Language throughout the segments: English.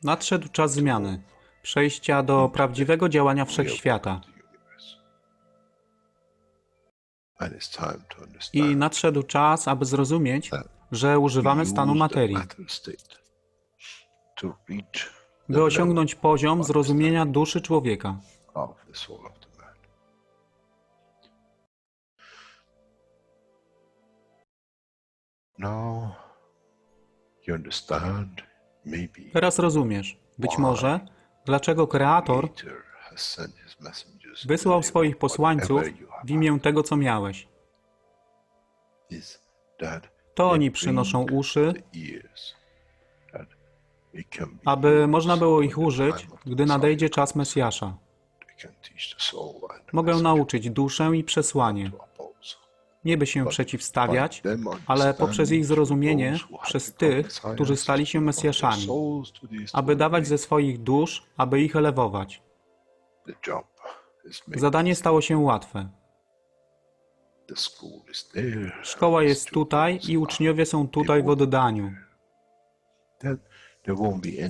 Nadszedł czas zmiany, przejścia do prawdziwego działania wszechświata. I nadszedł czas, aby zrozumieć, że używamy stanu materii, by osiągnąć poziom zrozumienia duszy człowieka. Teraz rozumiesz, być może, dlaczego Kreator wysłał swoich posłańców w imię tego, co miałeś. To oni przynoszą uszy, aby można było ich użyć, gdy nadejdzie czas Mesjasza. Mogę nauczyć duszę i przesłanie. Nie by się przeciwstawiać, ale poprzez ich zrozumienie, przez tych, którzy stali się Mesjaszami, aby dawać ze swoich dusz, aby ich elewować. Zadanie stało się łatwe. Szkoła jest tutaj i uczniowie są tutaj w oddaniu.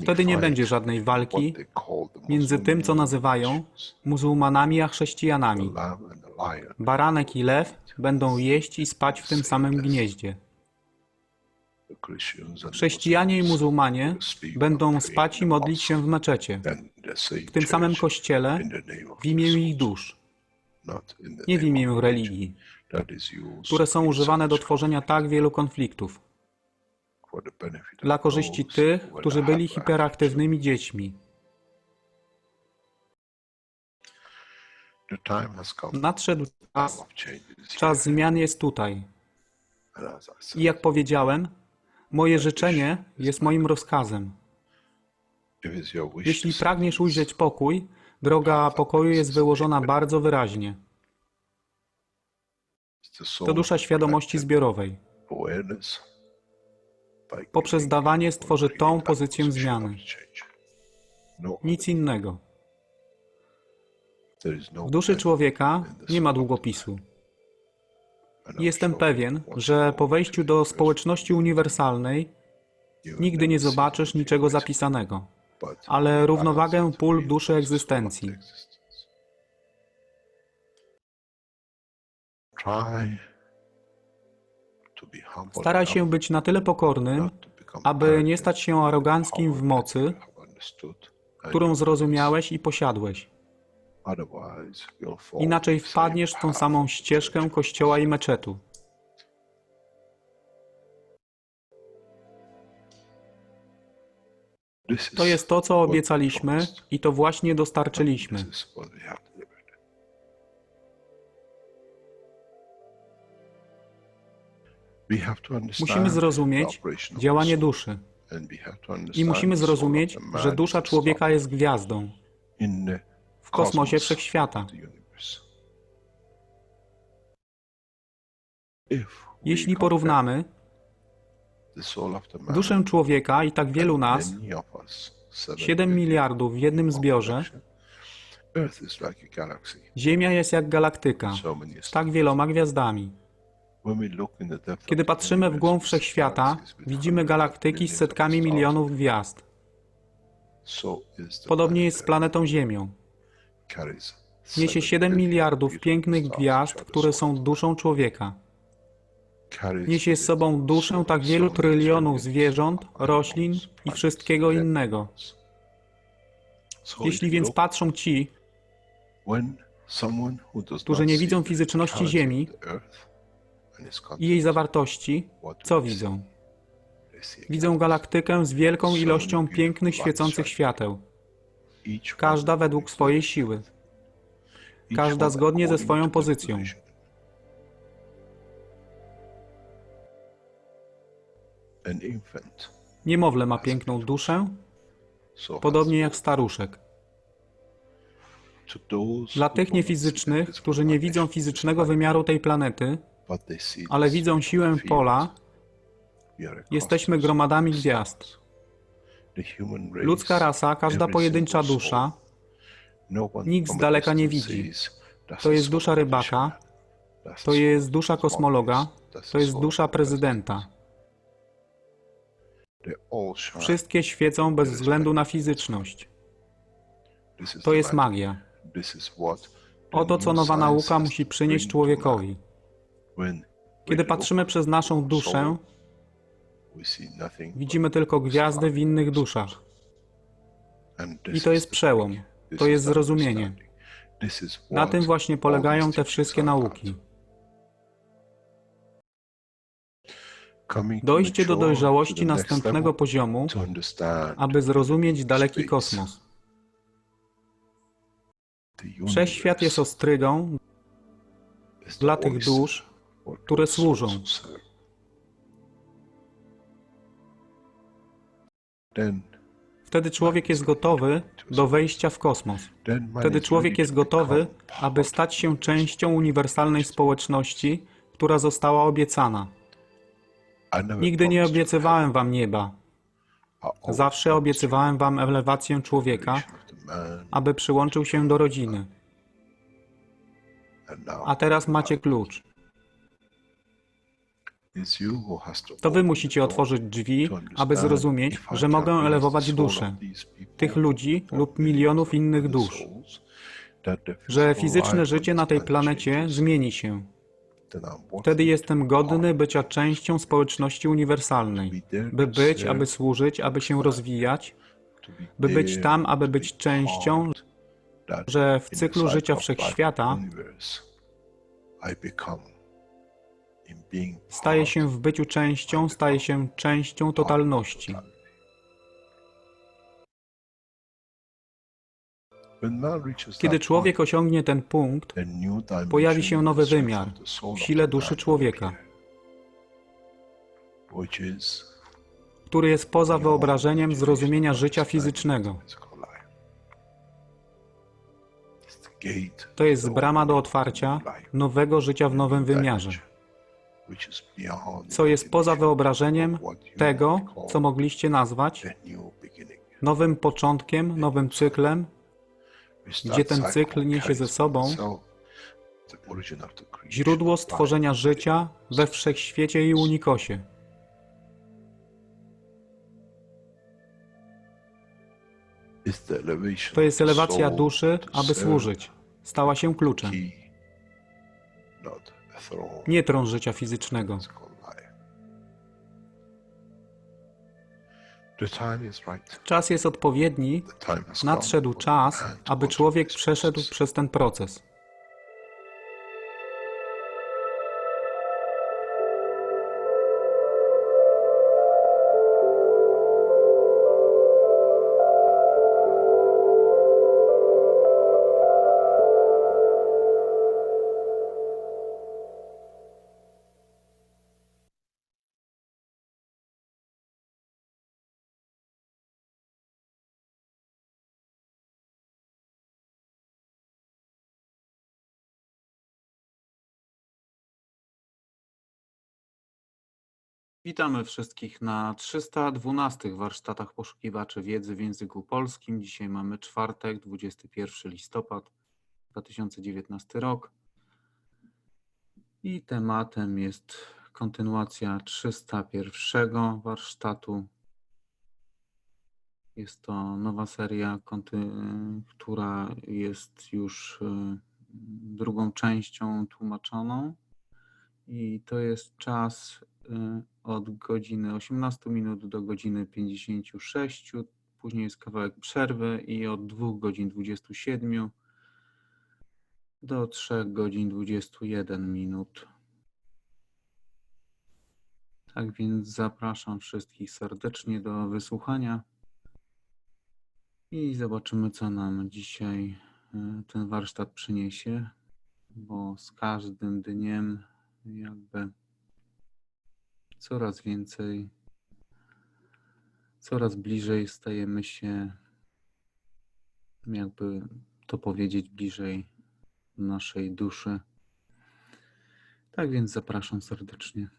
Wtedy nie będzie żadnej walki między tym, co nazywają muzułmanami a chrześcijanami. Baranek i lew będą jeść i spać w tym samym gnieździe. Chrześcijanie i muzułmanie będą spać i modlić się w meczecie, w tym samym kościele, w imię ich dusz, nie w imię religii, które są używane do tworzenia tak wielu konfliktów, dla korzyści tych, którzy byli hiperaktywnymi dziećmi. Nadszedł czas zmian jest tutaj. I jak powiedziałem, moje życzenie jest moim rozkazem. Jeśli pragniesz ujrzeć pokój, droga pokoju jest wyłożona bardzo wyraźnie. To dusza świadomości zbiorowej. Poprzez dawanie stworzy tą pozycję zmiany. Nic innego. W duszy człowieka nie ma długopisu. Jestem pewien, że po wejściu do społeczności uniwersalnej nigdy nie zobaczysz niczego zapisanego, ale równowagę pól duszy egzystencji. Staraj się być na tyle pokornym, aby nie stać się aroganckim w mocy, którą zrozumiałeś i posiadłeś. Inaczej wpadniesz w tą samą ścieżkę kościoła i meczetu. To jest to, co obiecaliśmy i to właśnie dostarczyliśmy. Musimy zrozumieć działanie duszy. I musimy zrozumieć, że dusza człowieka jest gwiazdą w kosmosie wszechświata. Jeśli porównamy duszę człowieka i tak wielu nas, 7 miliardów w jednym zbiorze, Ziemia jest jak galaktyka z tak wieloma gwiazdami. Kiedy patrzymy w głąb wszechświata, widzimy galaktyki z setkami milionów gwiazd. Podobnie jest z planetą Ziemią. Niesie 7 miliardów pięknych gwiazd, które są duszą człowieka. Niesie z sobą duszę tak wielu trylionów zwierząt, roślin i wszystkiego innego. Jeśli więc patrzą ci, którzy nie widzą fizyczności Ziemi i jej zawartości, co widzą? Widzą galaktykę z wielką ilością pięknych, świecących świateł. Każda według swojej siły. Każda zgodnie ze swoją pozycją. Niemowlę ma piękną duszę, podobnie jak staruszek. Dla tych niefizycznych, którzy nie widzą fizycznego wymiaru tej planety, ale widzą siłę pola, jesteśmy gromadami gwiazd. Ludzka rasa, każda pojedyncza dusza, nikt z daleka nie widzi. To jest dusza rybaka, to jest dusza kosmologa, to jest dusza prezydenta. Wszystkie świecą bez względu na fizyczność. To jest magia. Oto co nowa nauka musi przynieść człowiekowi. Kiedy patrzymy przez naszą duszę, widzimy tylko gwiazdy w innych duszach. I to jest przełom, to jest zrozumienie. Na tym właśnie polegają te wszystkie nauki. Dojście do dojrzałości następnego poziomu, aby zrozumieć daleki kosmos. Wszechświat jest ostrygą dla tych dusz, które służą. Wtedy człowiek jest gotowy do wejścia w kosmos. Wtedy człowiek jest gotowy, aby stać się częścią uniwersalnej społeczności, która została obiecana. Nigdy nie obiecywałem wam nieba. Zawsze obiecywałem wam elewację człowieka, aby przyłączył się do rodziny. A teraz macie klucz. To wy musicie otworzyć drzwi, aby zrozumieć, że mogę elewować duszę tych ludzi lub milionów innych dusz, że fizyczne życie na tej planecie zmieni się. Wtedy jestem godny bycia częścią społeczności uniwersalnej, by być, aby służyć, aby się rozwijać, by być tam, aby być częścią, że w cyklu życia wszechświata staje się w byciu częścią, staje się częścią totalności. Kiedy człowiek osiągnie ten punkt, pojawi się nowy wymiar w sile duszy człowieka, który jest poza wyobrażeniem zrozumienia życia fizycznego. To jest brama do otwarcia nowego życia w nowym wymiarze, co jest poza wyobrażeniem tego, co mogliście nazwać nowym początkiem, nowym cyklem, gdzie ten cykl niesie ze sobą źródło stworzenia życia we wszechświecie i unikosie. To jest elewacja duszy, aby służyć. Stała się kluczem. Nie tron życia fizycznego. Czas jest odpowiedni, nadszedł czas, aby człowiek przeszedł przez ten proces. Witamy wszystkich na 312 warsztatach poszukiwaczy wiedzy w języku polskim. Dzisiaj mamy czwartek, 21 listopad 2019 rok. I tematem jest kontynuacja 301 warsztatu. Jest to nowa seria, która jest już drugą częścią tłumaczoną. I to jest czas od godziny 18 minut do godziny 56. Później jest kawałek przerwy i od 2 godzin 27 do 3 godzin 21 minut. Tak więc zapraszam wszystkich serdecznie do wysłuchania i zobaczymy, co nam dzisiaj ten warsztat przyniesie, bo z każdym dniem jakby coraz więcej, coraz bliżej stajemy się, jakby to powiedzieć, bliżej naszej duszy. Tak więc zapraszam serdecznie.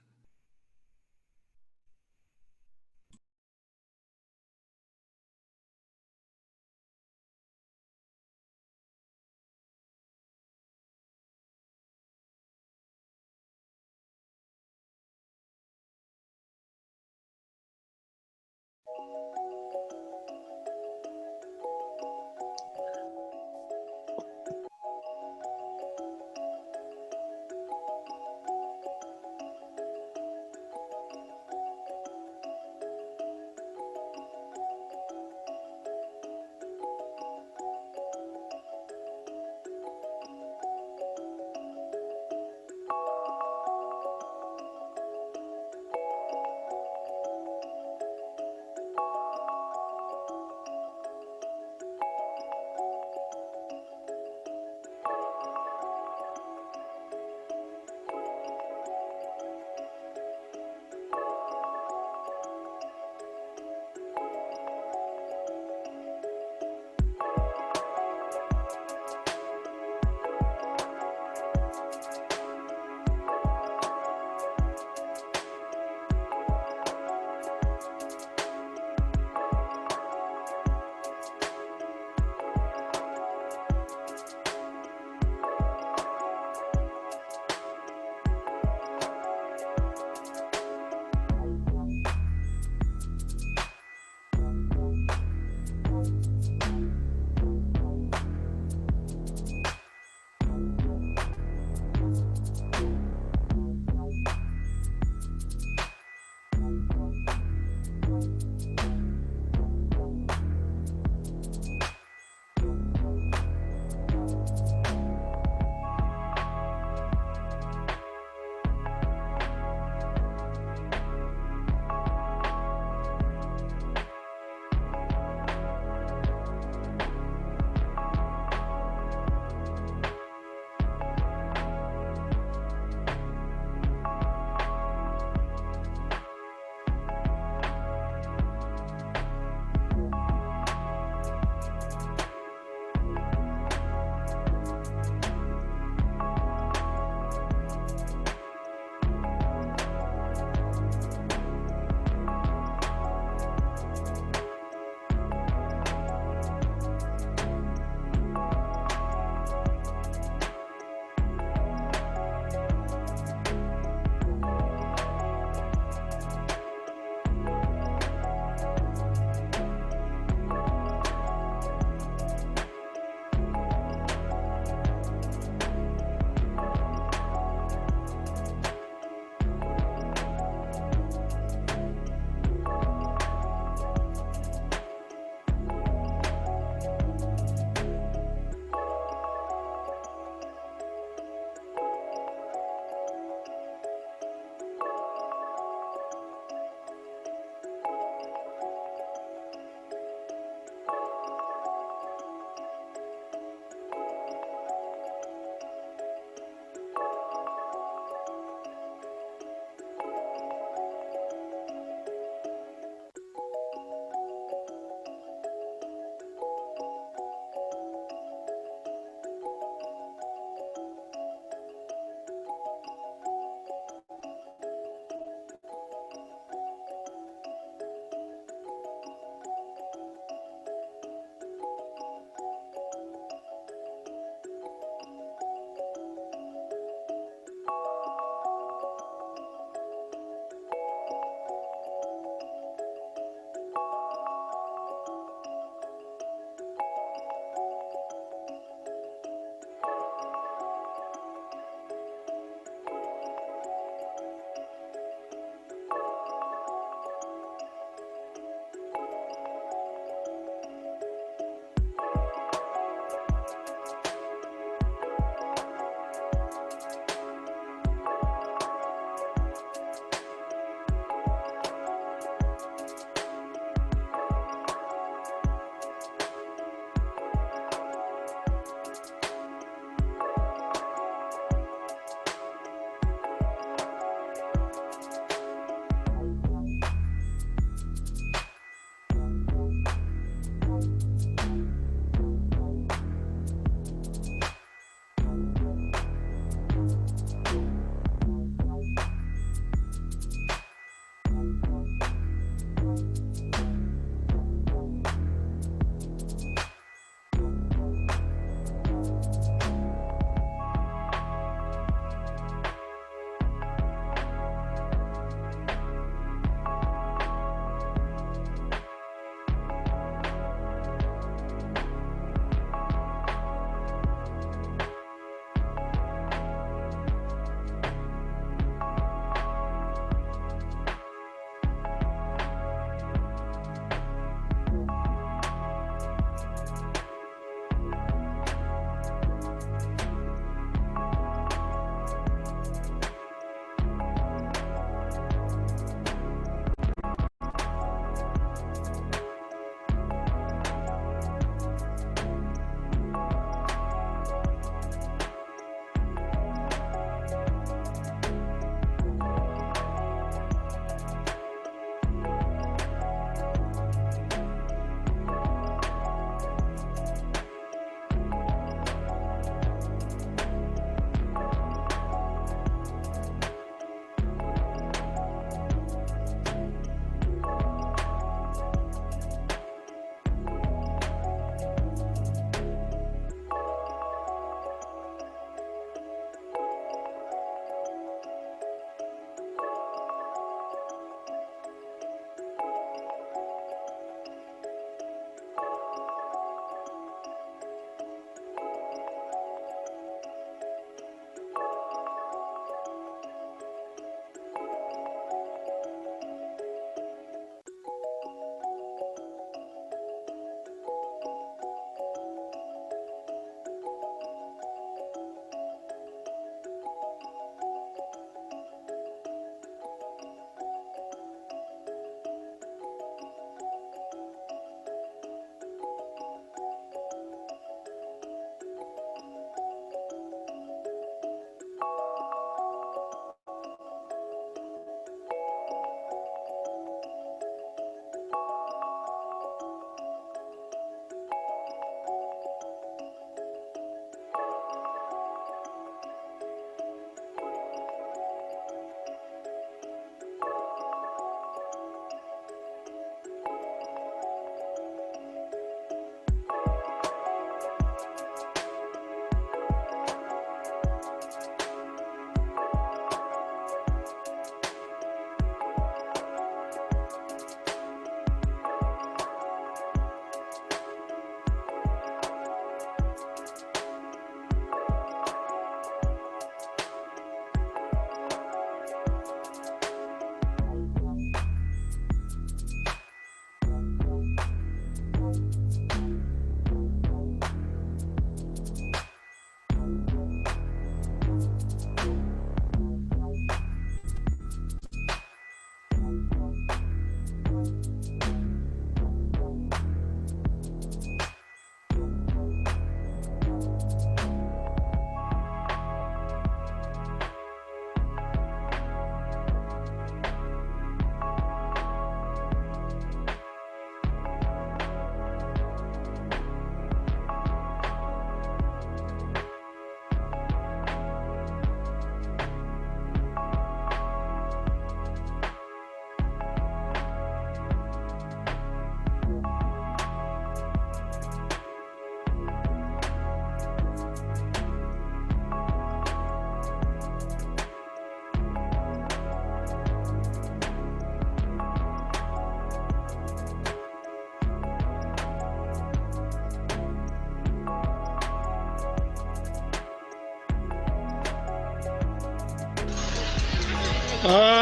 Ah!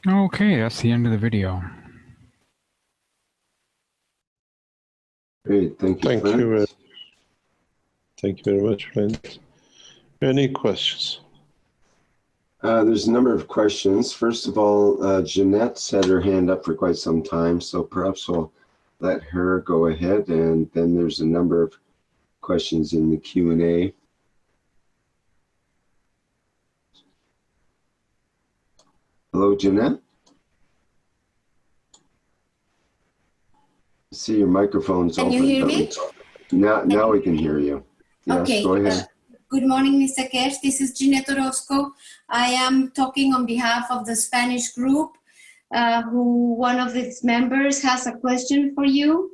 Okay, that's the end of the video. Great, thank you, friends. Thank you very much, friends. Any questions? There's a number of questions. First of all, Jeanette's had her hand up for quite some time, so perhaps we'll let her go ahead. And then there's a number of questions in the Q&A. Hello, Jeanette? I see your microphone's open. Can you hear me? Now we can hear you. Yes, okay. Go ahead. Good morning, Mr. Keshe. This is Jeanette Orozco. I am talking on behalf of the Spanish group, who one of its members has a question for you.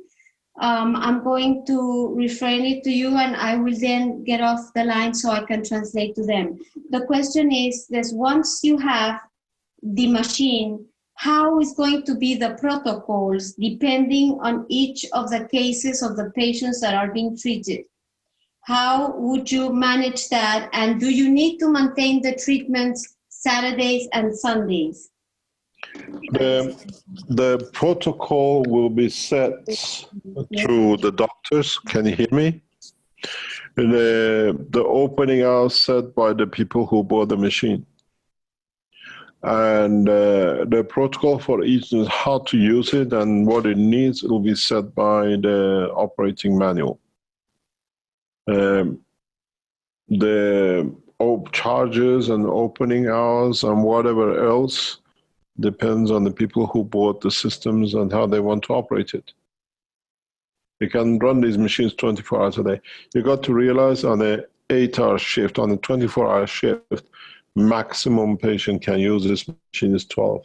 I'm going to refrain it to you, and I will then get off the line so I can translate to them. The question is this: once you have the machine, how is going to be the protocols depending on each of the cases of the patients that are being treated? How would you manage that? And do you need to maintain the treatments Saturdays and Sundays? The protocol will be set through the doctors. Can you hear me? The opening hours set by the people who bought the machine. And the protocol for each is how to use it and what it needs will be set by the operating manual. The charges and opening hours and whatever else depends on the people who bought the systems and how they want to operate it. You can run these machines 24 hours a day. You got to realize on an 8-hour shift, on a 24-hour shift, maximum patient can use this machine is 12.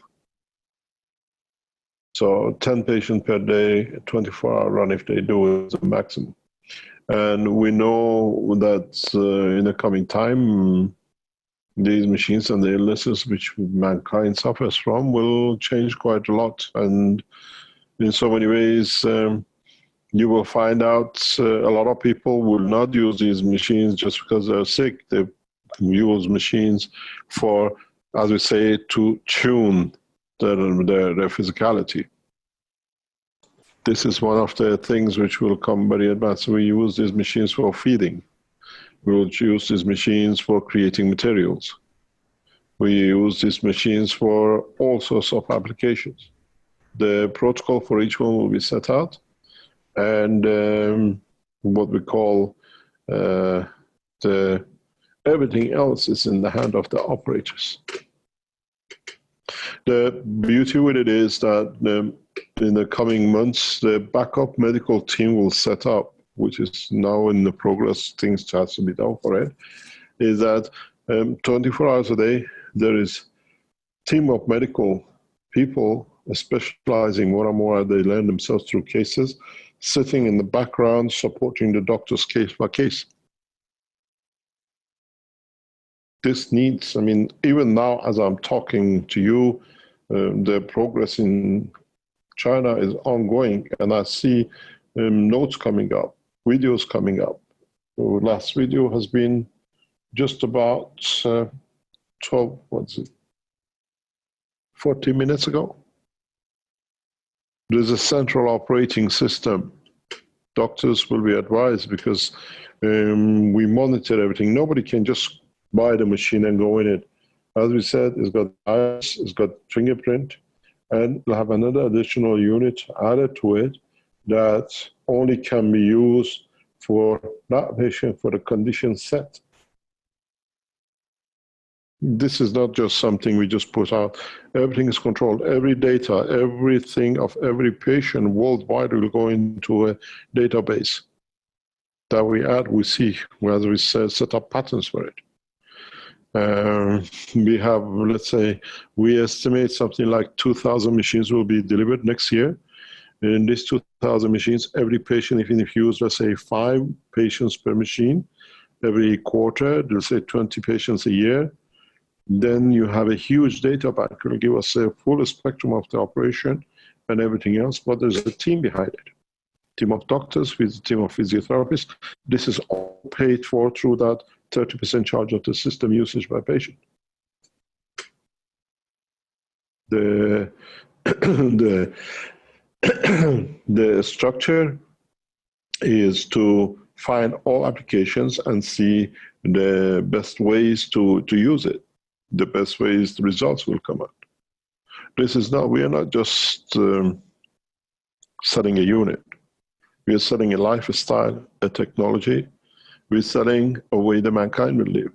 So 10 patients per day, 24-hour run if they do is the maximum. And we know that in the coming time, these machines and the illnesses which mankind suffers from will change quite a lot. And in so many ways, you will find out a lot of people will not use these machines just because they're sick. They use machines for, as we say, to tune their physicality. This is one of the things which will come very advanced. We use these machines for feeding. We will use these machines for creating materials. We use these machines for all sorts of applications. The protocol for each one will be set out, and what we call everything else is in the hand of the operators. The beauty with it is that in the coming months, the backup medical team will set up, which is now in the progress, things has to be done for it, is that 24 hours a day, there is a team of medical people specializing more and more as they learn themselves through cases, sitting in the background, supporting the doctors case by case. This needs, I mean, even now as I'm talking to you, the progress in China is ongoing, and I see notes coming up, videos coming up. The last video has been just about 40 minutes ago. There's a central operating system. Doctors will be advised because we monitor everything. Nobody can just buy the machine and go in it. As we said, it's got eyes, it's got fingerprint, and we'll have another additional unit added to it that only can be used for that patient for the condition set. This is not just something we just put out. Everything is controlled. Every data, everything of every patient worldwide will go into a database that we add, we see, as we set up patterns for it. We have, let's say, we estimate something like 2,000 machines will be delivered next year. In these 2,000 machines, every patient, even if you use, let's say, 5 patients per machine, every quarter, they'll say 20 patients a year, then you have a huge data bank. It will give us a full spectrum of the operation and everything else, but there's a team behind it. Team of doctors with a team of physiotherapists. This is all paid for through that 30% charge of the system usage by patient. The the the structure is to find all applications and see the best ways to use it. The best ways the results will come out. This is not, we are not just selling a unit. We are selling a lifestyle, a technology. We're selling a way that mankind will live.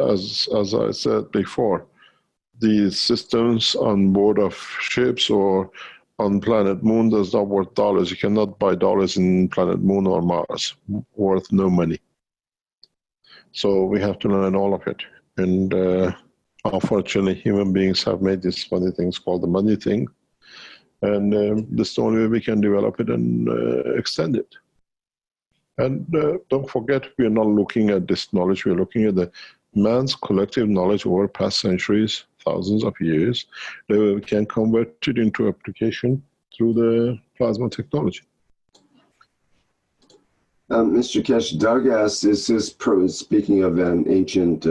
As I said before, these systems on board of ships or on planet Moon does not worth dollars. You cannot buy dollars in planet Moon or Mars, worth no money. So we have to learn all of it. And unfortunately, human beings have made these funny things called the money thing. And this is the only way we can develop it and extend it. And don't forget, we are not looking at this knowledge. We are looking at the man's collective knowledge over past centuries, thousands of years, that we can convert it into application through the plasma technology. Mr. Keshe, Doug asked, is this, speaking of ancient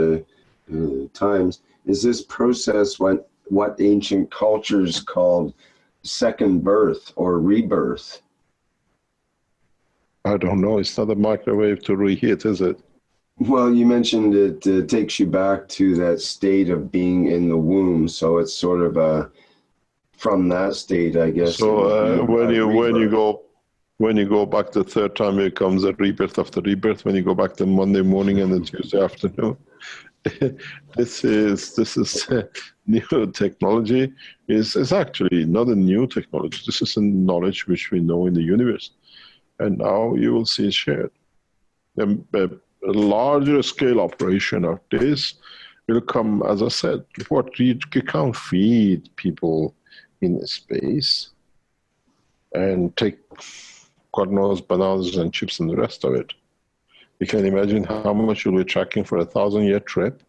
times, is this process what ancient cultures called second birth or rebirth? I don't know. It's not a microwave to reheat, is it? Well, you mentioned it takes you back to that state of being in the womb, so it's sort of from that state, I guess. So when you go back the third time, it comes a rebirth after rebirth. When you go back the Monday morning and the Tuesday afternoon, this is new technology. It's actually not a new technology. This is a knowledge which we know in the universe, and now you will see it shared. A larger scale operation of this will come, as I said, what you can't feed people in space and take God knows bananas and chips and the rest of it. You can imagine how much you'll be tracking for a 1,000-year trip.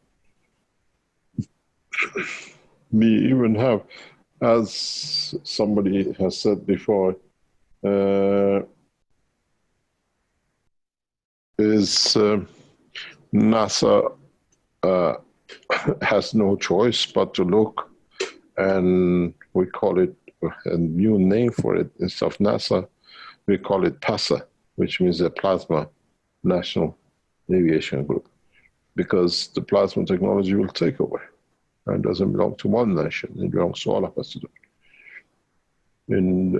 We even have, as somebody has said before, NASA has no choice but to look, and we call it a new name for it. Instead of NASA, we call it PASA, which means the Plasma National Aviation Group, because the plasma technology will take over. And it doesn't belong to one nation, it belongs to all of us to do it. And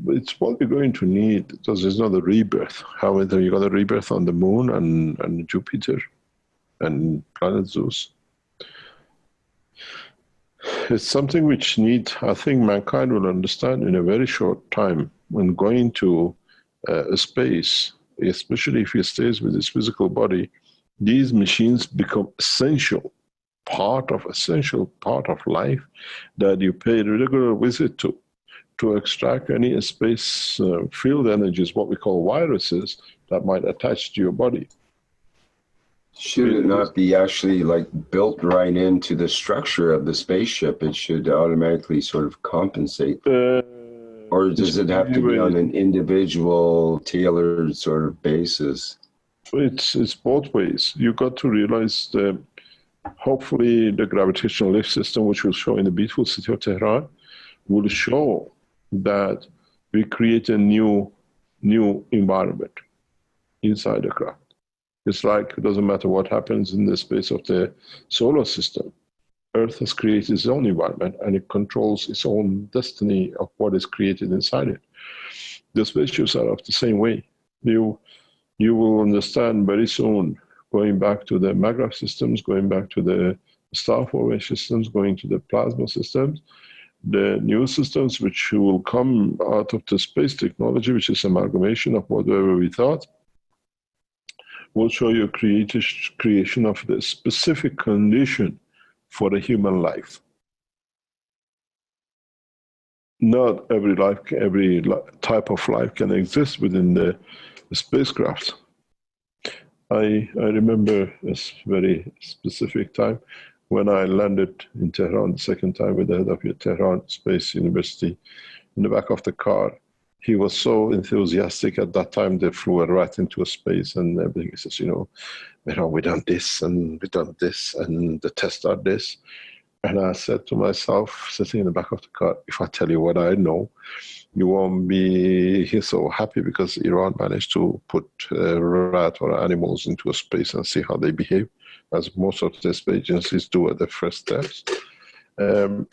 it's what we're going to need, because there's not a rebirth. However, you got a rebirth on the Moon and Jupiter and planet Zeus. It's something which I think mankind will understand in a very short time. When going to space, especially if he stays with his physical body, these machines become essential part of life that you pay a regular visit to extract any space field energies, what we call viruses, that might attach to your body. Should it not be actually like built right into the structure of the spaceship? It should automatically sort of compensate. Or does it have to be on an individual, tailored sort of basis? It's both ways. You got to realize that hopefully the gravitational lift system, which will show in the beautiful city of Tehran, will show that we create a new environment inside the craft. It's like it doesn't matter what happens in the space of the solar system. Earth has created its own environment, and it controls its own destiny of what is created inside it. The spaceships are of the same way. You will understand very soon, going back to the maglev systems, going back to the star formation systems, going to the plasma systems, the new systems which will come out of the space technology, which is amalgamation of whatever we thought, will show you creation of the specific condition for a human life. Not every type of life can exist within the spacecraft. I remember a very specific time when I landed in Tehran the second time with the head of Tehran Space University in the back of the car. He was so enthusiastic at that time. They flew right into space and everything. He says, Mehran, we done this and we done this and the tests are this. And I said to myself, sitting in the back of the car, if I tell you what I know, you won't be so happy, because Iran managed to put rat or animals into a space and see how they behave, as most of the space agencies do at the first steps. The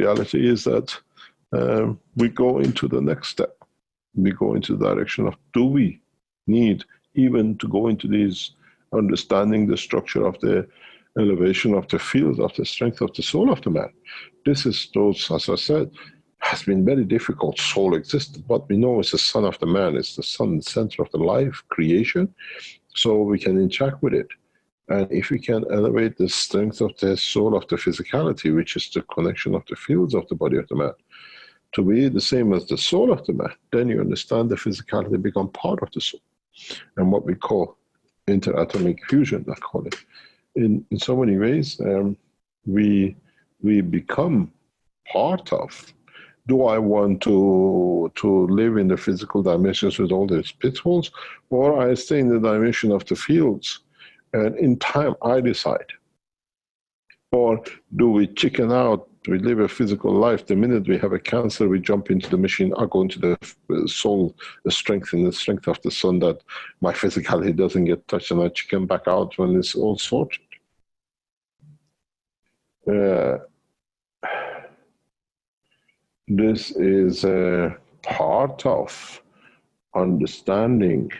reality is that we go into the next step. We go into the direction of, do we need even to go into these understanding the structure of the elevation of the field, of the strength of the soul of the man? This is those, as I said, has been very difficult. Soul existed, but we know it's the son of the man, it's the sun, the center of the life, creation, so we can interact with it. And if we can elevate the strength of the soul of the physicality, which is the connection of the fields of the body of the man, to be the same as the soul of the man, then you understand the physicality become part of the soul. And what we call interatomic fusion, I call it. In so many ways, we become part of. Do I want to live in the physical dimensions with all these pitfalls, or I stay in the dimension of the fields, and in time I decide? Or do we chicken out? We live a physical life. The minute we have a cancer, we jump into the machine. I go into the soul, the strength and the strength of the sun, that my physicality doesn't get touched, and I chicken back out when it's all sorted. This is a part of understanding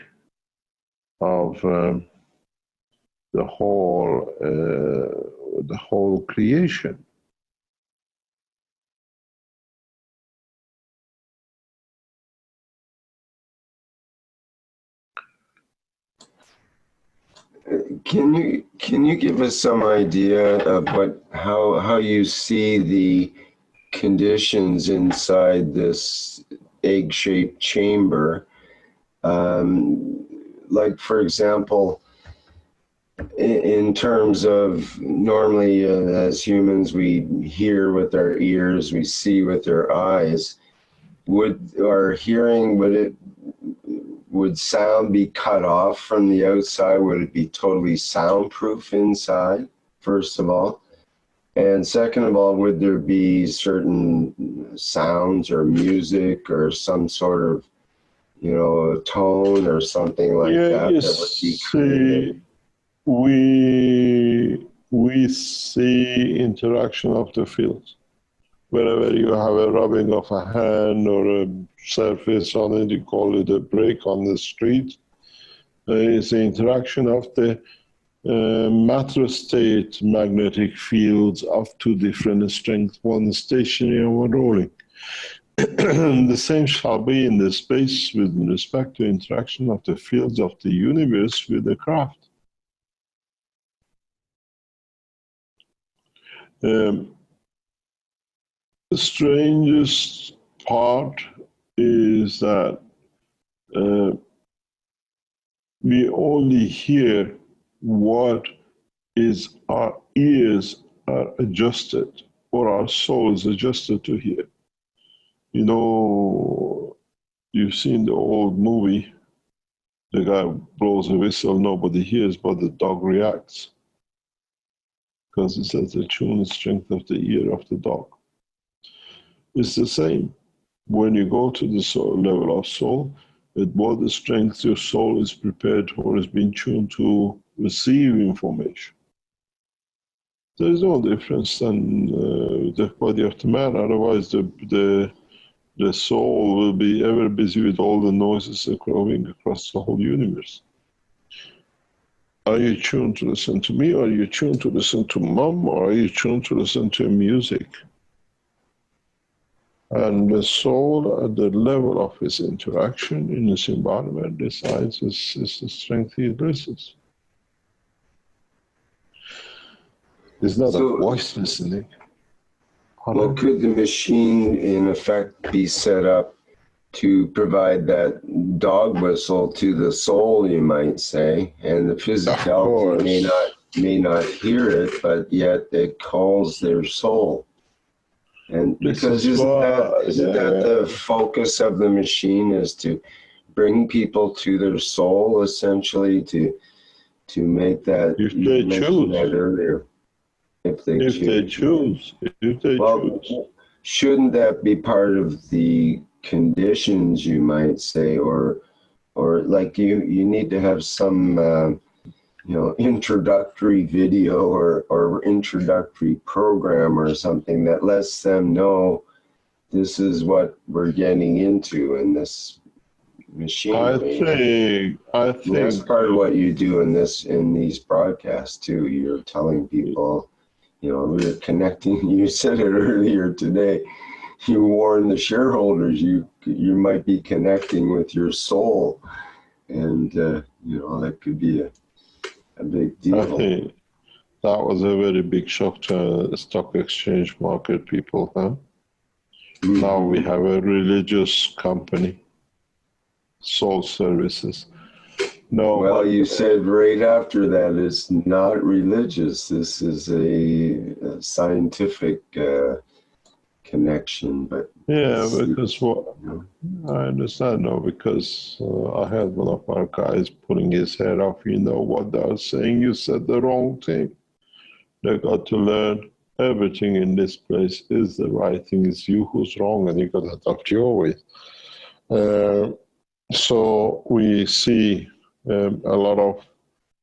of the whole creation. Can you give us some idea of how you see the conditions inside this egg-shaped chamber? Like, for example, in terms of normally as humans, we hear with our ears, we see with our eyes. Would our hearing, would sound be cut off from the outside? Would it be totally soundproof inside, first of all? And second of all, would there be certain sounds or music or some sort of, tone or something like that would be created? We see interaction of the fields. Wherever you have a rubbing of a hand or a surface on it, you call it a break on the street. It's the interaction of the matter state magnetic fields of two different strengths, one stationary and one rolling. The same shall be in the space with respect to interaction of the fields of the universe with the craft. The strangest part is that we only hear what is our ears are adjusted, or our soul is adjusted to hear. You've seen the old movie, the guy blows a whistle, nobody hears, but the dog reacts, because it's at the tuned strength of the ear of the dog. It's the same. When you go to the soul, level of soul, at what the strength your soul is prepared for is being tuned to receive information. There is no difference than the body of the man, otherwise the soul will be ever busy with all the noises growing across the whole universe. Are you tuned to listen to me? Are you tuned to listen to mom? Or are you tuned to listen to music? And the soul, at the level of its interaction in this environment, decides is the strength he addresses. It's not a voice listening. Well, could the machine, in effect, be set up to provide that dog whistle to the soul, you might say, and the physicality may not hear it, but yet it calls their soul? And because isn't that the focus of the machine, is to bring people to their soul, essentially, to make that, if they choose that earlier. If they If they choose. If they choose. Shouldn't that be part of the conditions, you might say, or like you need to have some introductory video or introductory program or something that lets them know this is what we're getting into in this machinery. I think that's part of what you do in these broadcasts too. You're telling people, we're connecting. You said it earlier today. You warn the shareholders you might be connecting with your soul, and that could be a big deal. I think that was a very big shock to the stock exchange market people, huh? Mm-hmm. Now we have a religious company, soul services. No. Well, you said right after that it's not religious. This is a scientific connection, but yeah, because I understand now, because I had one of my guys pulling his head off. You know what they're saying? You said the wrong thing. They got to learn everything in this place is the right thing. It's you who's wrong, and you got to adopt your way. So we see a lot of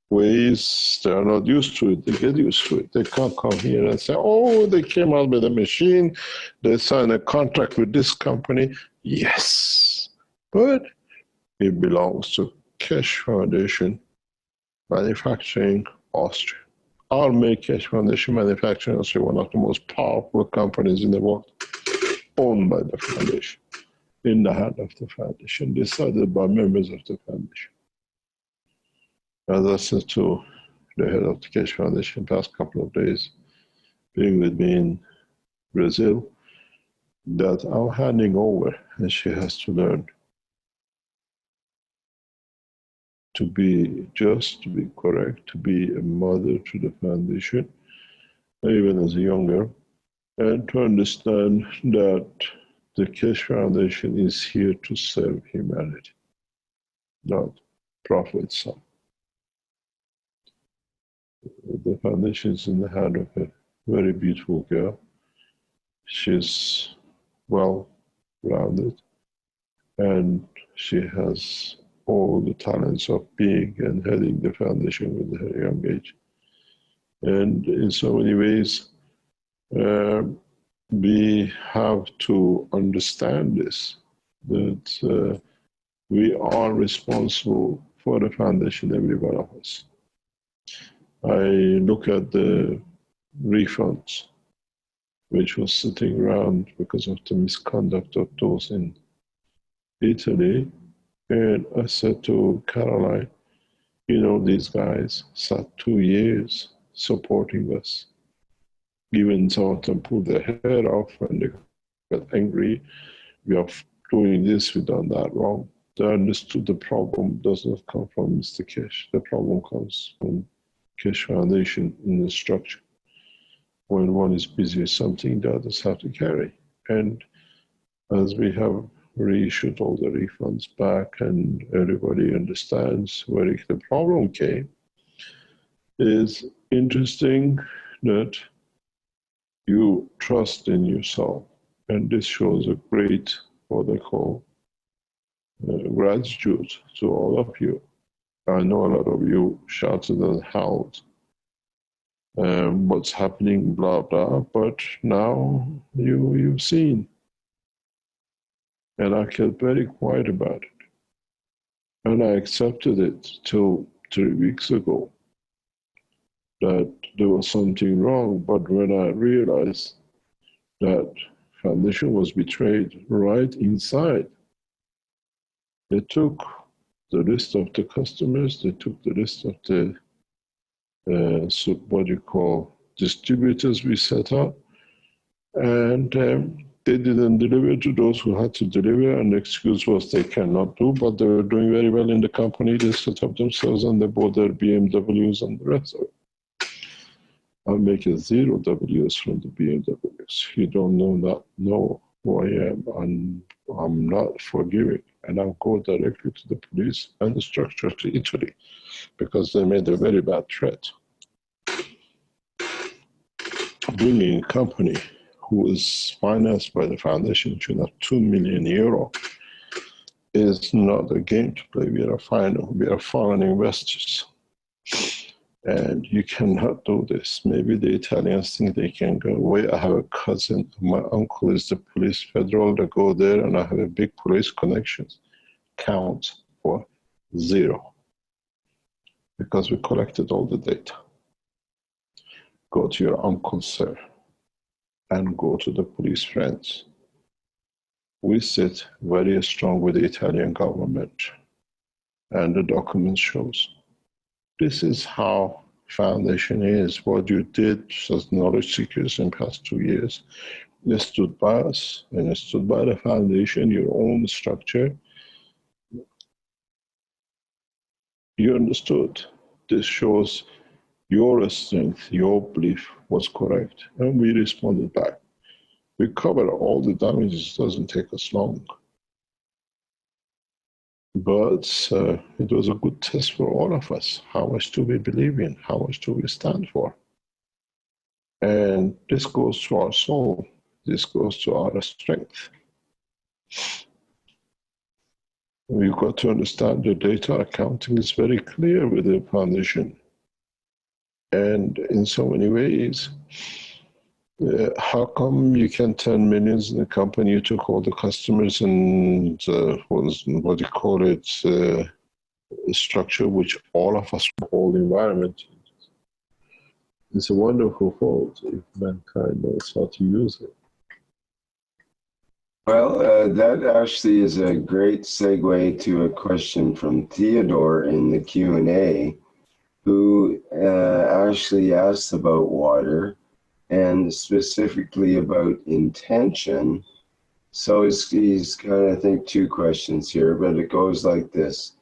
ways they are not used to it. They get used to it. They can't come here and say, oh, they came out with a machine, they signed a contract with this company. Yes, but it belongs to Keshe Foundation Manufacturing, Austria. Our make Keshe Foundation Manufacturing, Austria, one of the most powerful companies in the world, owned by the foundation, in the hand of the foundation, decided by members of the foundation. As I said to the head of the Keshe Foundation past couple of days, being with me in Brazil, that I'm handing over, and she has to learn to be just, to be correct, to be a mother to the foundation, even as a young girl, and to understand that the Keshe Foundation is here to serve humanity, not profit itself. The foundation is in the hand of a very beautiful girl. She's well-rounded, and she has all the talents of being and heading the foundation with her young age. And in so many ways, we have to understand this, that we are responsible for the foundation, every one of us. I look at the refunds, which was sitting around because of the misconduct of those in Italy. And I said to Caroline, these guys sat 2 years supporting us. Even some of them pulled their head off when they got angry. We are doing this, we've done that wrong. They understood the problem does not come from Mr. Keshe. The problem comes from Keshe Foundation in the structure. When one is busy with something, the others have to carry. And as we have reissued all the refunds back and everybody understands where the problem came, it's interesting that you trust in yourself. And this shows a great, what they call, gratitude to all of you. I know a lot of you shouted and howled, what's happening, blah, blah, but now you've seen. And I kept very quiet about it. And I accepted it till 3 weeks ago, that there was something wrong. But when I realized that foundation was betrayed right inside, they took the list of the customers, they took the list of the distributors we set up, and they didn't deliver to those who had to deliver, and the excuse was they cannot do, but they were doing very well in the company. They set up themselves and they bought their BMWs and the rest of it. I'm making 0 Ws from the BMWs. You don't know who I am, and I'm not forgiving. And I'll go directly to the police and the structure to Italy because they made a very bad threat. bringing a company who is financed by the foundation to not €2 million is not a game to play. We are foreign investors. And you cannot do this. Maybe the Italians think they can go away. I have a cousin, my uncle is the police federal, they go there, and I have a big police connections. Count for 0. Because we collected all the data. Go to your uncle, sir, and go to the police friends. We sit very strong with the Italian government, and the document shows. This is how foundation is. What you did as knowledge seekers in the past 2 years, you stood by us, and you stood by the foundation, your own structure. You understood. This shows your strength, your belief was correct, and we responded back. We covered all the damages, it doesn't take us long. But it was a good test for all of us. How much do we believe in? How much do we stand for? And this goes to our soul. This goes to our strength. You've got to understand the data accounting is very clear with the foundation. And in so many ways, how come you can turn millions in a company? You took all the customers and what do you call it, structure which all of us call environment. It's a wonderful fault if mankind knows how to use it. Well, that actually is a great segue to a question from Theodore in the Q&A, who actually asked about water and specifically about intention. So he's got, I think, 2 questions here, but it goes like this.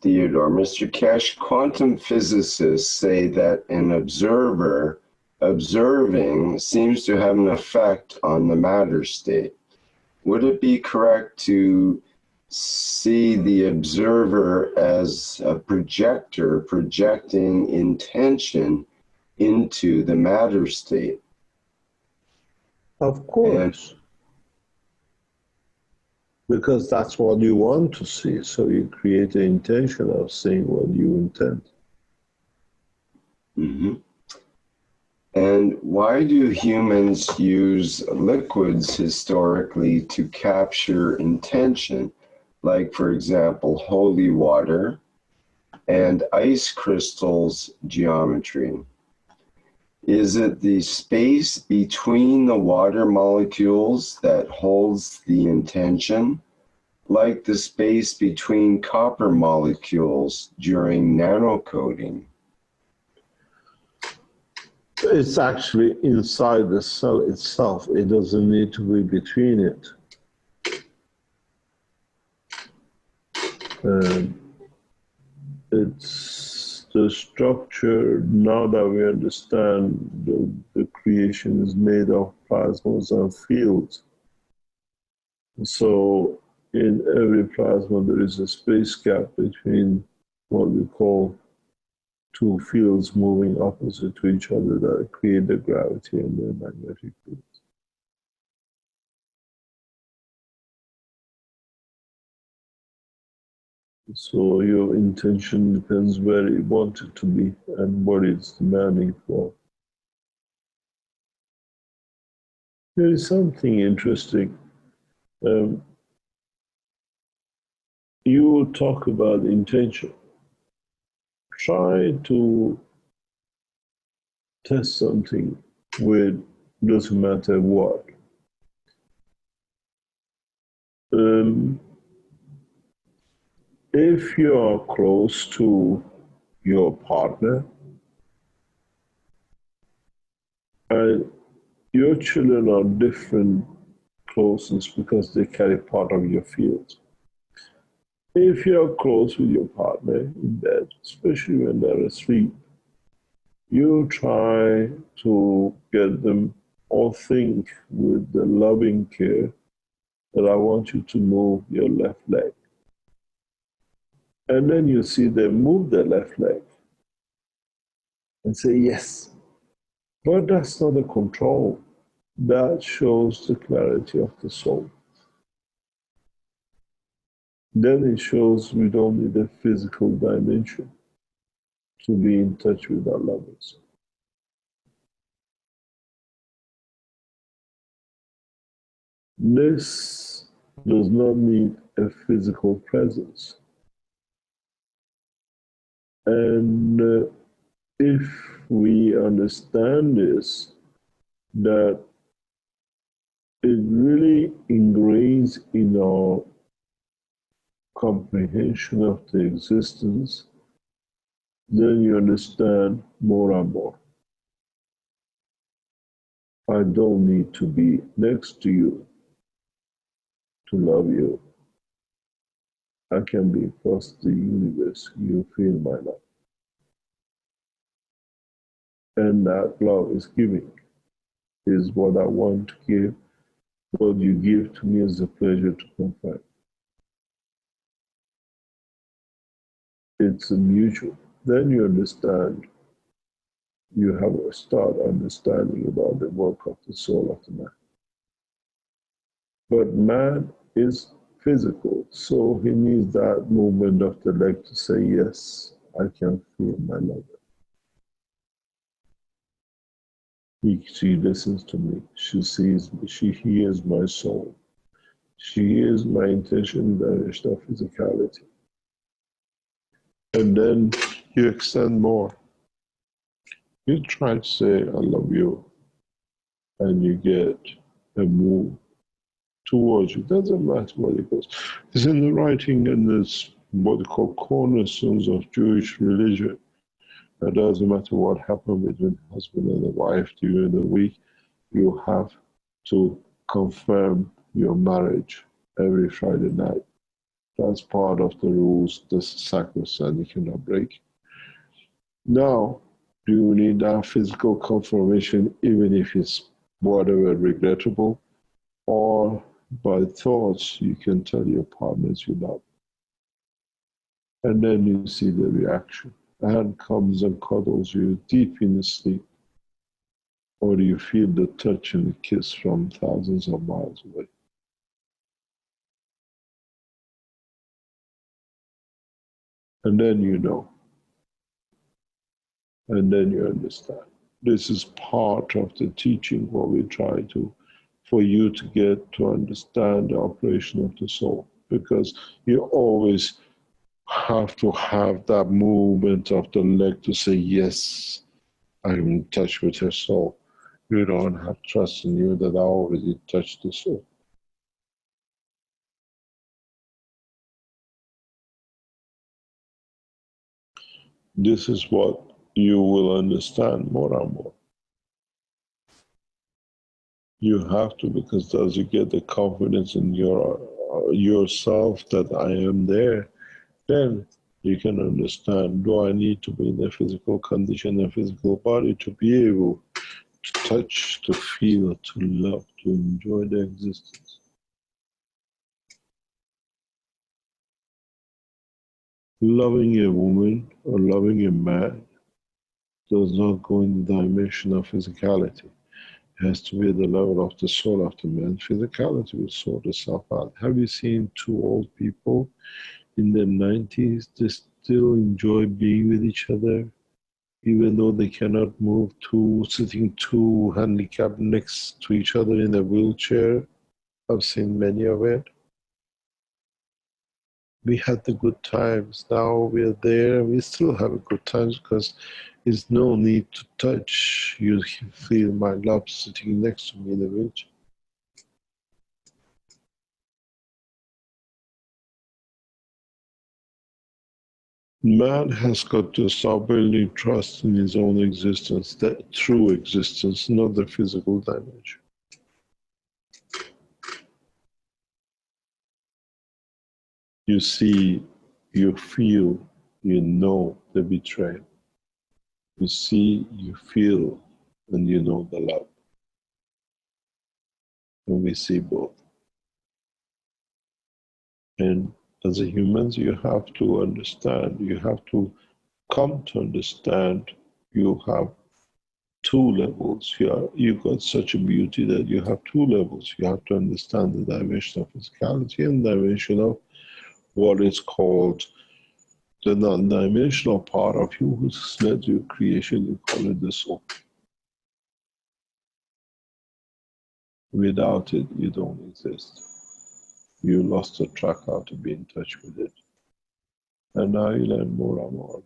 Theodore, Mr. Keshe, quantum physicists say that an observer observing seems to have an effect on the matter state. Would it be correct to see the observer as a projector projecting intention into the matter state? Of course. Because that's what you want to see. So you create the intention of seeing what you intend. Mm-hmm. And why do humans use liquids historically to capture intention? Like, for example, holy water and ice crystals geometry. Is it the space between the water molecules that holds the intention, like the space between copper molecules during nano-coating? It's actually inside the cell itself. It doesn't need to be between it. It's the structure, now that we understand the creation is made of plasmas and fields. So in every plasma, there is a space gap between what we call 2 fields moving opposite to each other that create the gravity and the magnetic field. So your intention depends where you want it to be and what it's demanding for. There is something interesting. You will talk about intention. Try to test something with, doesn't matter what. If you are close to your partner and your children are different closeness because they carry part of your field. If you are close with your partner in bed, especially when they're asleep, you try to get them all think with the loving care that I want you to move your left leg. And then you see them move their left leg and say, yes, But that's not the control. That shows the clarity of the soul. Then it shows we don't need a physical dimension to be in touch with our lovers. This does not need a physical presence. And if we understand this, that it really ingrains in our comprehension of the existence, then you understand more and more. I don't need to be next to you to love you. I can be across the universe. You feel my love. And that love is giving, is what I want to give. What you give to me is a pleasure to confide. It's a mutual. Then you understand, you have a start understanding about the work of the soul of the man. But man is physical, so he needs that movement of the leg to say, yes, I can feel my lover. She listens to me, she sees me, she hears my soul. She hears my intention in the direction of physicality. And then you extend more. You try to say, I love you, and you get a move towards you. It doesn't matter what it goes. It's in the writing and it's what they call cornerstones of Jewish religion. It doesn't matter what happened between the husband and the wife during the week, you have to confirm your marriage every Friday night. That's part of the rules, the sacrosanct, you cannot break. Now, do you need that physical confirmation, even if it's whatever regrettable? Or by thoughts, you can tell your partners you love. And then you see the reaction. A hand comes and cuddles you deep in the sleep. Or you feel the touch and the kiss from thousands of miles away. And then you know. And then you understand. This is part of the teaching, what we try to, for you to get to understand the operation of the soul. Because you always have to have that movement of the leg to say, yes, I'm in touch with her soul. You don't have trust in you that I already touched the soul. This is what you will understand more and more. You have to, because as you get the confidence in yourself that I am there, then you can understand, do I need to be in a physical condition, a physical body to be able to touch, to feel, to love, to enjoy the existence? Loving a woman or loving a man does not go in the dimension of physicality. It has to be at the level of the soul of the man. Physicality will sort itself out. Have you seen two old people in their 90s? They still enjoy being with each other, even though they cannot move, sitting two handicapped next to each other in a wheelchair. I've seen many of it. We had the good times. Now we're there. We still have a good times because there's no need to touch. You feel my love sitting next to me in the wheelchair. Man has got to start building trust in his own existence, that true existence, not the physical dimension. You see, you feel, you know the betrayal. You see, you feel, and you know the love. And we see both. And as a humans, you have to understand, you have to come to understand you have two levels. You got such a beauty that you have two levels. You have to understand the dimension of physicality and dimension of what is called the non-dimensional part of you, which has led to your creation. You call it the soul. Without it, you don't exist. You lost the track how to be in touch with it. And now you learn more and more.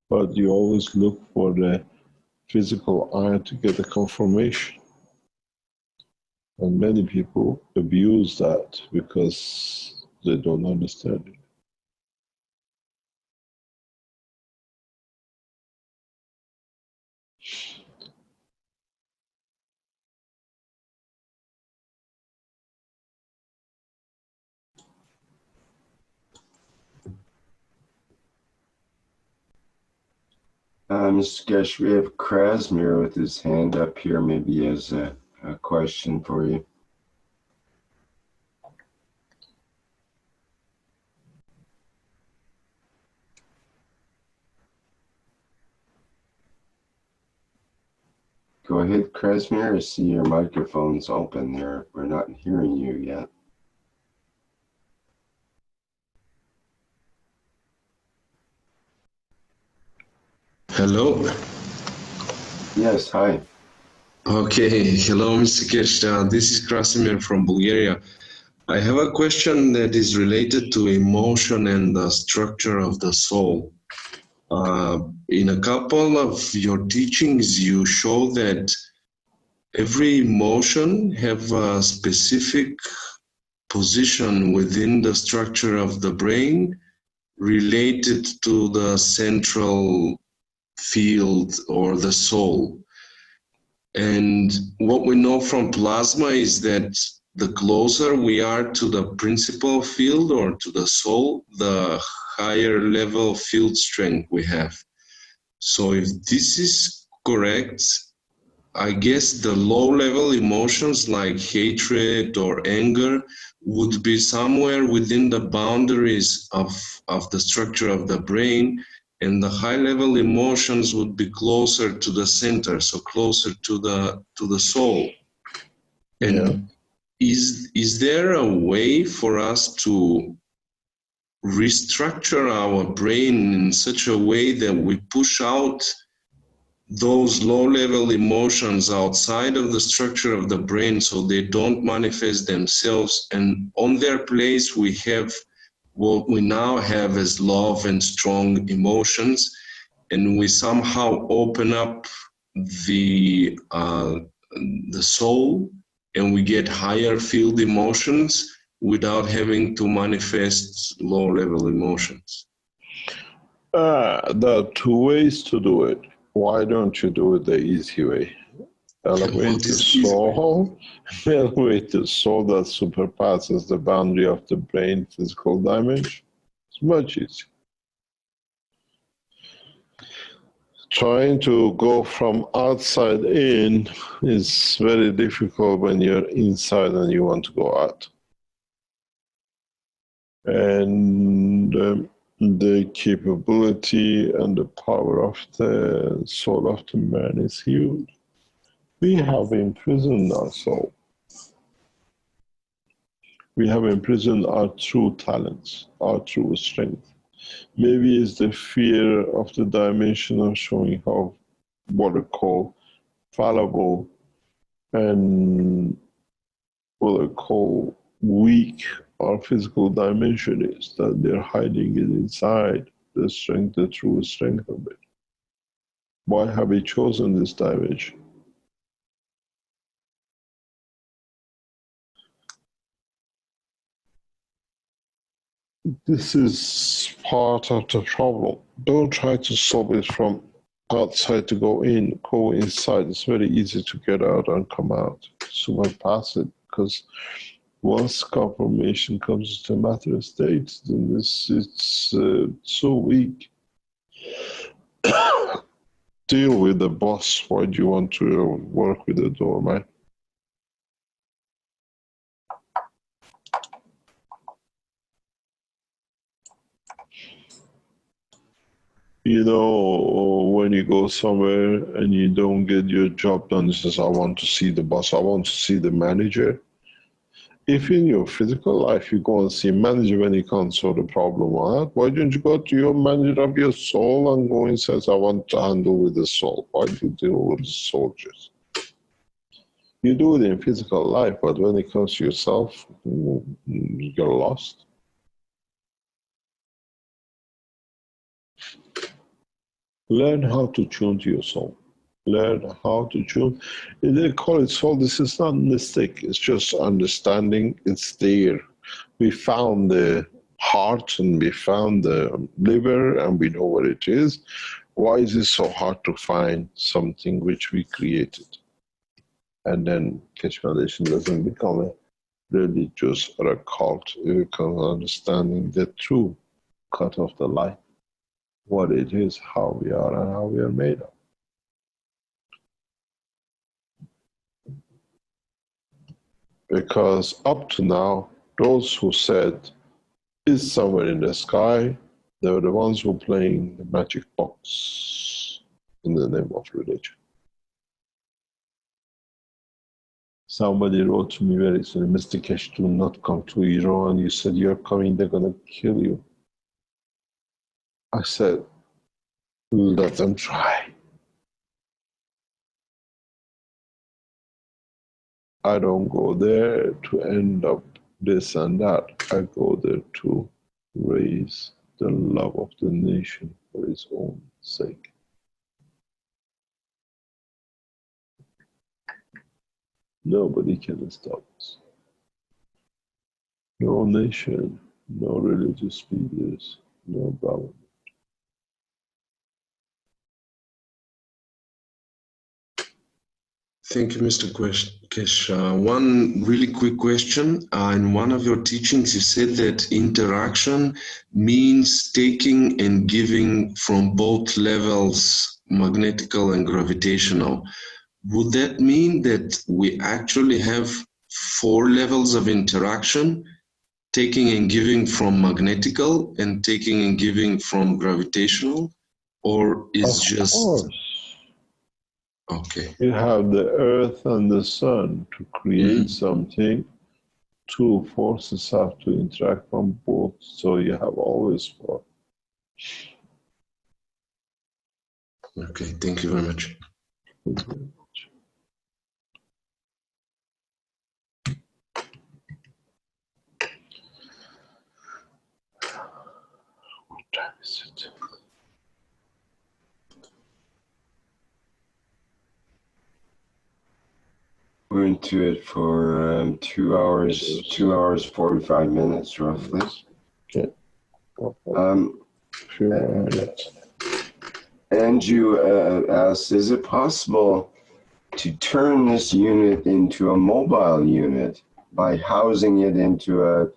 But you always look for the physical eye to get the confirmation. And many people abuse that because they don't understand it. Mr. Keshe, we have Krasmir with his hand up here. Maybe he has a question for you. Go ahead, Krasmir. I see your microphone's open there. We're not hearing you yet. Hello. Yes, hi. Okay, hello, Mr. Keshe. This is Krasimir from Bulgaria. I have a question that is related to emotion and the structure of the soul. In a couple of your teachings, you show that every emotion have a specific position within the structure of the brain related to the central field or the soul. And what we know from plasma is that the closer we are to the principal field or to the soul, the higher level field strength we have. So if this is correct, I guess the low level emotions like hatred or anger would be somewhere within the boundaries of the structure of the brain, and the high level emotions would be closer to the center, so closer to the soul. And is there a way for us to restructure our brain in such a way that we push out those low-level emotions outside of the structure of the brain so they don't manifest themselves, and on their place we have what we now have as love and strong emotions, and we somehow open up the soul and we get higher field emotions without having to manifest low-level emotions? There are two ways to do it. Why don't you do it the easy way? Elevate the soul, elevate the soul that surpasses the boundary of the brain physical dimension. It's much easier. Trying to go from outside in is very difficult when you're inside and you want to go out. And the capability and the power of the soul of the man is huge. We have imprisoned our soul. We have imprisoned our true talents, our true strength. Maybe it's the fear of the dimension of showing how, what I call, fallible and what I call weak our physical dimension is, that they're hiding it inside the strength, the true strength of it. Why have we chosen this dimension? This is part of the problem. Don't try to solve it from outside to go in, go inside. It's very easy to get out and come out. So I pass it, because once confirmation comes to matter state, then it's so weak. Deal with the boss. Why do you want to work with the doorman? You know, when you go somewhere and you don't get your job done, it says, I want to see the boss, I want to see the manager. If in your physical life you go and see a manager when you can't solve the problem, why don't you go to your manager of your soul and go and says, I want to handle with the soul? Why do you deal with the soldiers? You do it in physical life, but when it comes to yourself, you're lost. Learn how to tune to your soul. Learn how to tune. They call it soul. This is not a mistake. It's just understanding it's there. We found the heart and we found the liver and we know what it is. Why is it so hard to find something which we created? And then Keshe Foundation doesn't become a religious or a cult. It becomes understanding the true cut of the light. What it is, how we are, and how we are made of. Because up to now, those who said, is somewhere in the sky, they were the ones who were playing the magic box in the name of religion. Somebody wrote to me very soon, Mr. Keshe, do not come to Iran. You said you're coming, they're going to kill you. I said, let them try. I don't go there to end up this and that. I go there to raise the love of the nation for its own sake. Nobody can stop us. No nation, no religious leaders, no government. Thank you, Mr. Keshe. One really quick question. In one of your teachings, you said that interaction means taking and giving from both levels, magnetical and gravitational. Would that mean that we actually have 4 levels of interaction, taking and giving from magnetical and taking and giving from gravitational? Or is just... course. Okay. You have the earth and the sun to create something. 2 forces have to interact from both, so you have always 4. Okay, thank you very much. Thank you very much. What time is it? We're into it for 2 hours, 45 minutes roughly. Okay. Andrew asks, is it possible to turn this unit into a mobile unit by housing it into a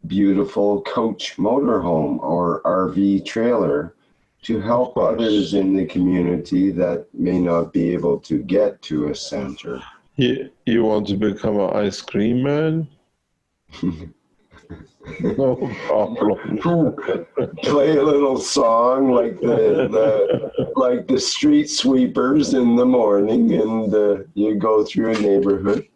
beautiful coach motorhome or RV trailer to help others in the community that may not be able to get to a center? You want to become an ice cream man? No problem. Play a little song like the street sweepers in the morning, and you go through a neighborhood.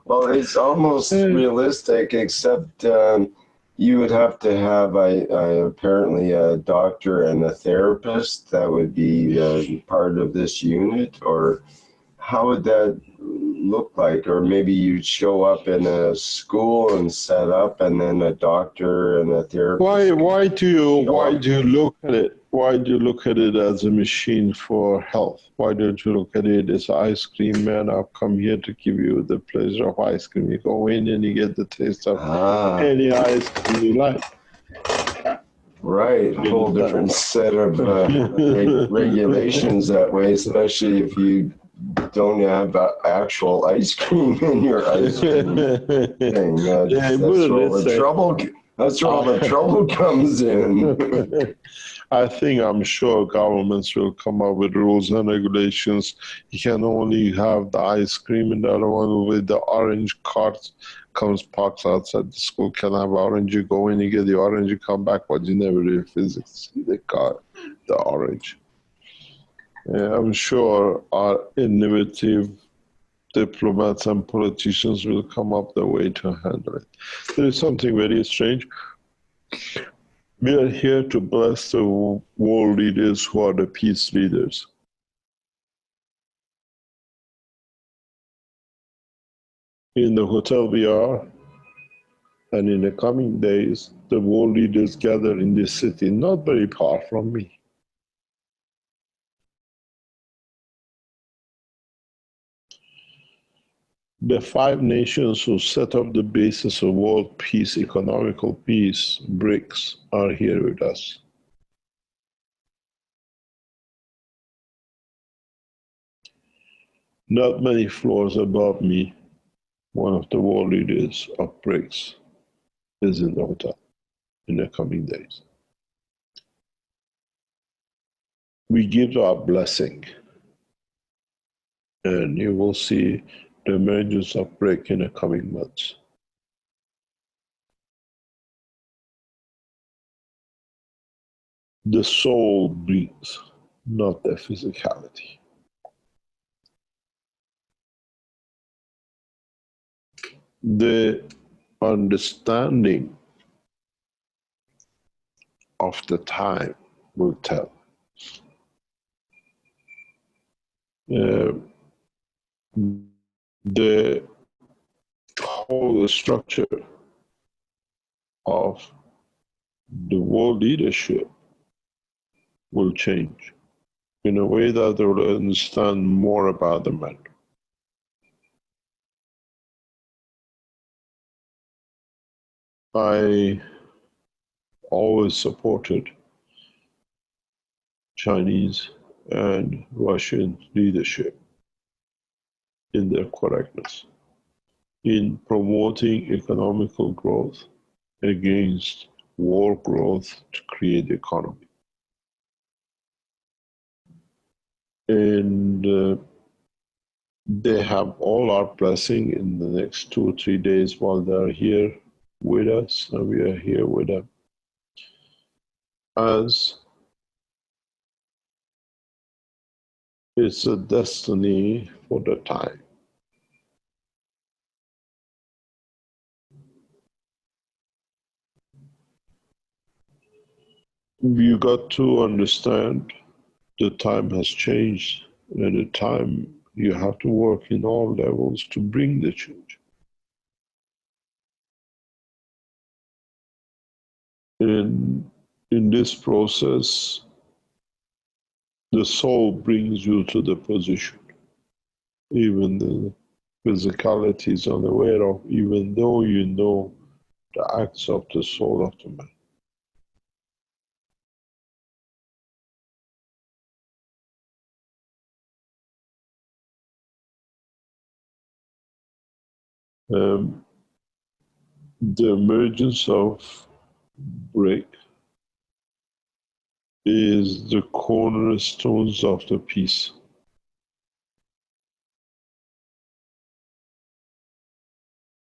Well, it's almost realistic, except you would have to have apparently a doctor and a therapist that would be part of this unit, or how would that look like? Or maybe you'd show up in a school and set up, and then a doctor and a therapist. Why do you look at it? Why do you look at it as a machine for health? Why don't you look at it as ice cream man? I've come here to give you the pleasure of ice cream. You go in and you get the taste of any ice cream you like. Right, a whole different set of regulations that way, especially if you don't have actual ice cream in your ice cream thing. That's where the That's where all the trouble comes in. I'm sure governments will come up with rules and regulations. You can only have the ice cream, and the other one with the orange cart comes parks outside the school can have orange. You go in, you get the orange, you come back, but you never do physics. See the car, the orange. I'm sure our innovative diplomats and politicians will come up the way to handle it. There is something very strange. We are here to bless the world leaders who are the peace leaders. In the hotel we are, and in the coming days, the world leaders gather in this city, not very far from me. The 5 nations who set up the basis of world peace, economical peace, BRICS, are here with us. Not many floors above me, one of the world leaders of BRICS is in the hotel in the coming days. We give our blessing, and you will see the emergence of BRIC in the coming months. The soul brings, not the physicality. The understanding of the time will tell. The whole structure of the world leadership will change in a way that they will understand more about the matter. I always supported Chinese and Russian leadership in their correctness in promoting economical growth against war growth to create the economy. And they have all our blessing in the next 2 or 3 days while they're here with us, and we are here with them. As it's a destiny for the time. You got to understand the time has changed, and the time you have to work in all levels to bring the change. And in this process, the soul brings you to the position. Even the physicality is unaware of, even though you know the acts of the soul of the man. The emergence of BRIC is the cornerstones of the peace.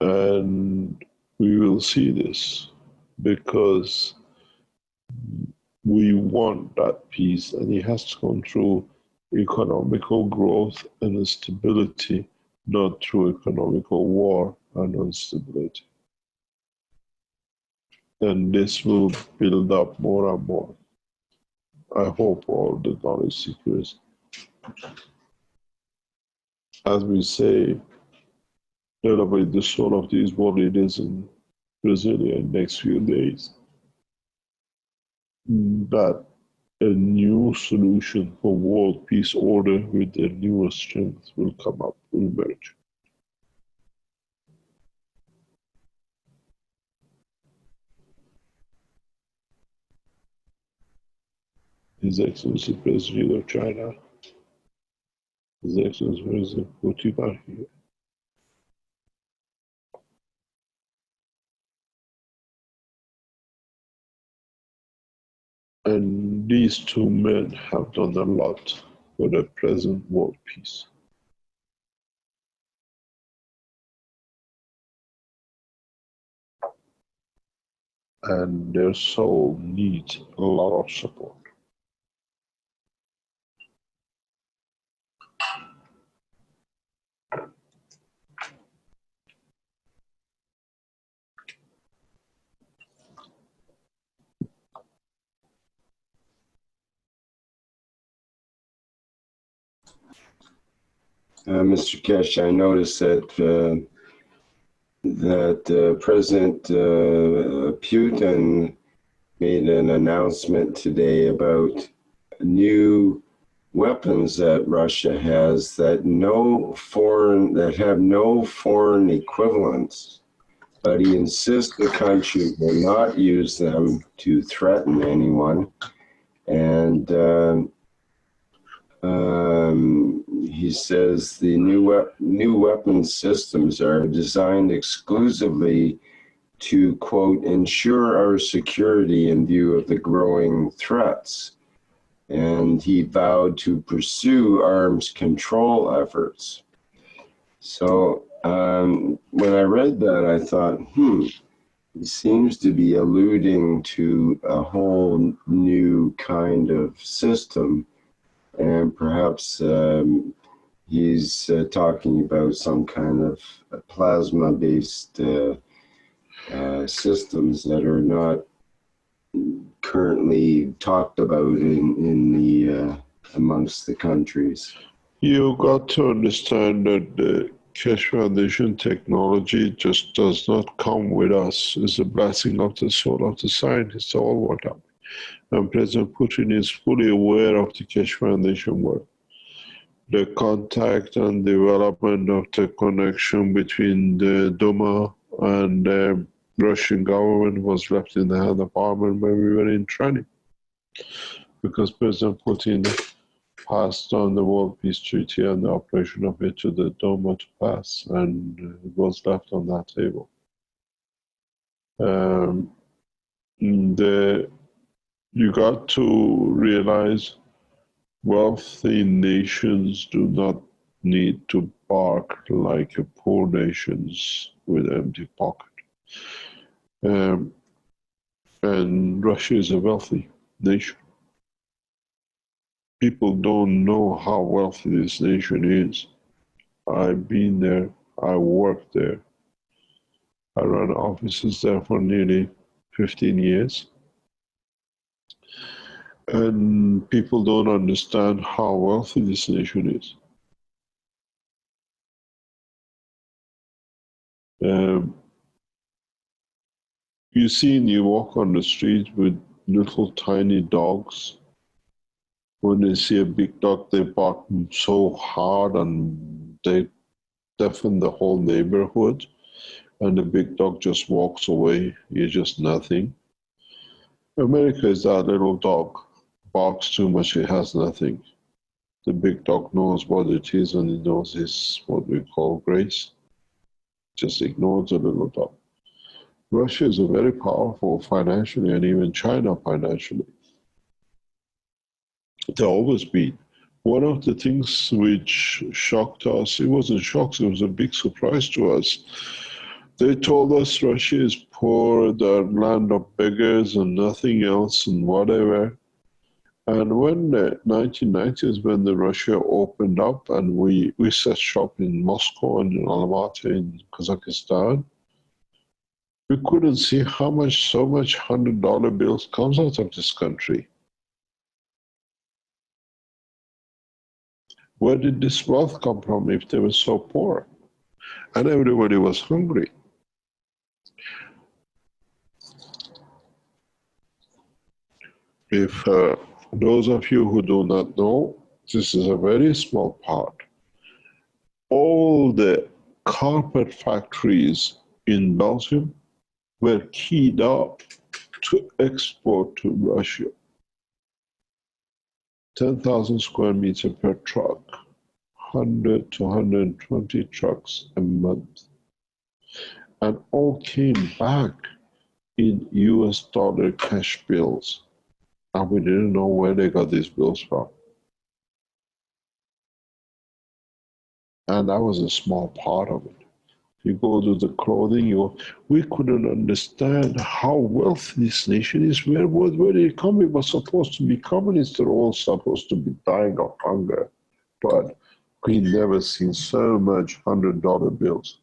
And we will see this because we want that peace, and it has to come through economical growth and stability, not through economical war and instability. And this will build up more and more. I hope all the knowledge seekers, as we say, elevate the soul of these world leaders in Brasilia in the next few days, that a new solution for world peace order with their newest strength will come up, will emerge. His Excellency President of China, His Excellency President Putin are here. And these two men have done a lot for the present world peace. And their soul needs a lot of support. Mr. Keshe, I noticed that President Putin made an announcement today about new weapons that Russia has that have no foreign equivalents, but he insists the country will not use them to threaten anyone. And he says the new weapon systems are designed exclusively to, quote, ensure our security in view of the growing threats. And he vowed to pursue arms control efforts. So when I read that, I thought, he seems to be alluding to a whole new kind of system. And perhaps he's talking about some kind of plasma-based systems that are not currently talked about in the amongst the countries. You got to understand that the Keshe Foundation technology just does not come with us. It's a blessing of the soul of the scientists all worked out. And President Putin is fully aware of the Keshe Foundation work. The contact and development of the connection between the Duma and the Russian government was left in the hand of Armin when we were in training. Because President Putin passed on the World Peace Treaty and the operation of it to the Duma to pass, and it was left on that table. You got to realize wealthy nations do not need to bark like poor nations with empty pocket. And Russia is a wealthy nation. People don't know how wealthy this nation is. I've been there, I worked there. I ran offices there for nearly 15 years. And people don't understand how wealthy this nation is. You walk on the street with little tiny dogs. When they see a big dog, they bark so hard and they deafen the whole neighborhood. And the big dog just walks away. You're just nothing. America is that little dog. Barks too much, it has nothing. The big dog knows what it is, and it knows it's what we call grace. Just ignores the little dog. Russia is very powerful financially, and even China financially. They've always been. One of the things which shocked us, it wasn't shocks, it was a big surprise to us. They told us Russia is poor, the land of beggars and nothing else and whatever. And when the 1990s, when the Russia opened up and we set shop in Moscow and in Almaty in Kazakhstan, we couldn't see how much so much $100 bills comes out of this country. Where did this wealth come from if they were so poor? And everybody was hungry. If those of you who do not know, this is a very small part. All the carpet factories in Belgium were keyed up to export to Russia. 10,000 square meters per truck, 100 to 120 trucks a month. And all came back in US dollar cash bills. And we didn't know where they got these bills from. And that was a small part of it. You go to the clothing, we couldn't understand how wealthy this nation is. Where the economy was supposed to be communist, they're all supposed to be dying of hunger. But we never seen so much $100 bills.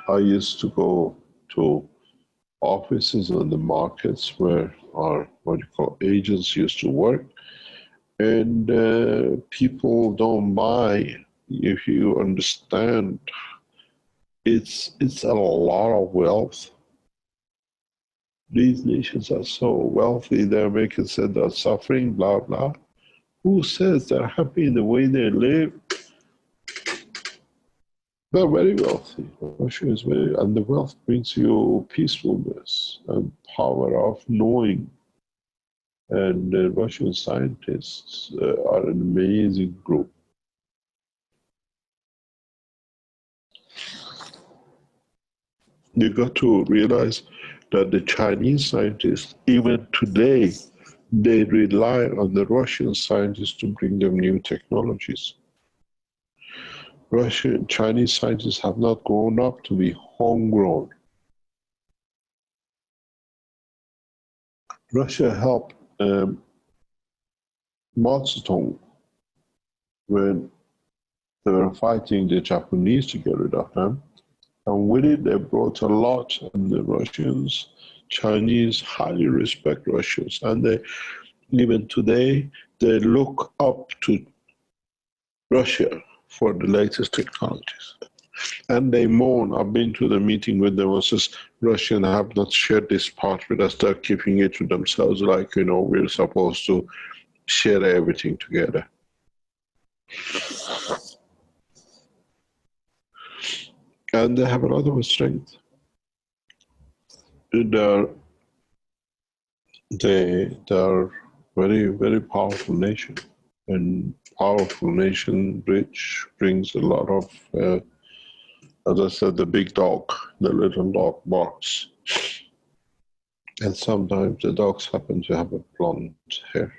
I used to go to offices on the markets where our, agents used to work. And people don't buy, if you understand, it's a lot of wealth. These nations are so wealthy, the Americans said they're suffering, blah, blah. Who says they're happy in the way they live? They're very wealthy. Russia is very, and the wealth brings you peacefulness and power of knowing. And the Russian scientists are an amazing group. You got to realize that the Chinese scientists, even today, they rely on the Russian scientists to bring them new technologies. Chinese scientists have not grown up to be homegrown. Russia helped Mao Zedong when they were fighting the Japanese to get rid of them. And with it, they brought a lot, and the Russians, Chinese highly respect Russians. And they, even today, they look up to Russia for the latest technologies. And they moan. I've been to the meeting with them, was just Russians have not shared this part with us. They're keeping it to themselves, like, we're supposed to share everything together. And they have a lot of strength. They're very, very powerful nation. And powerful nation, rich, brings a lot of, as I said, the big dog, the little dog barks. And sometimes the dogs happen to have a blonde hair.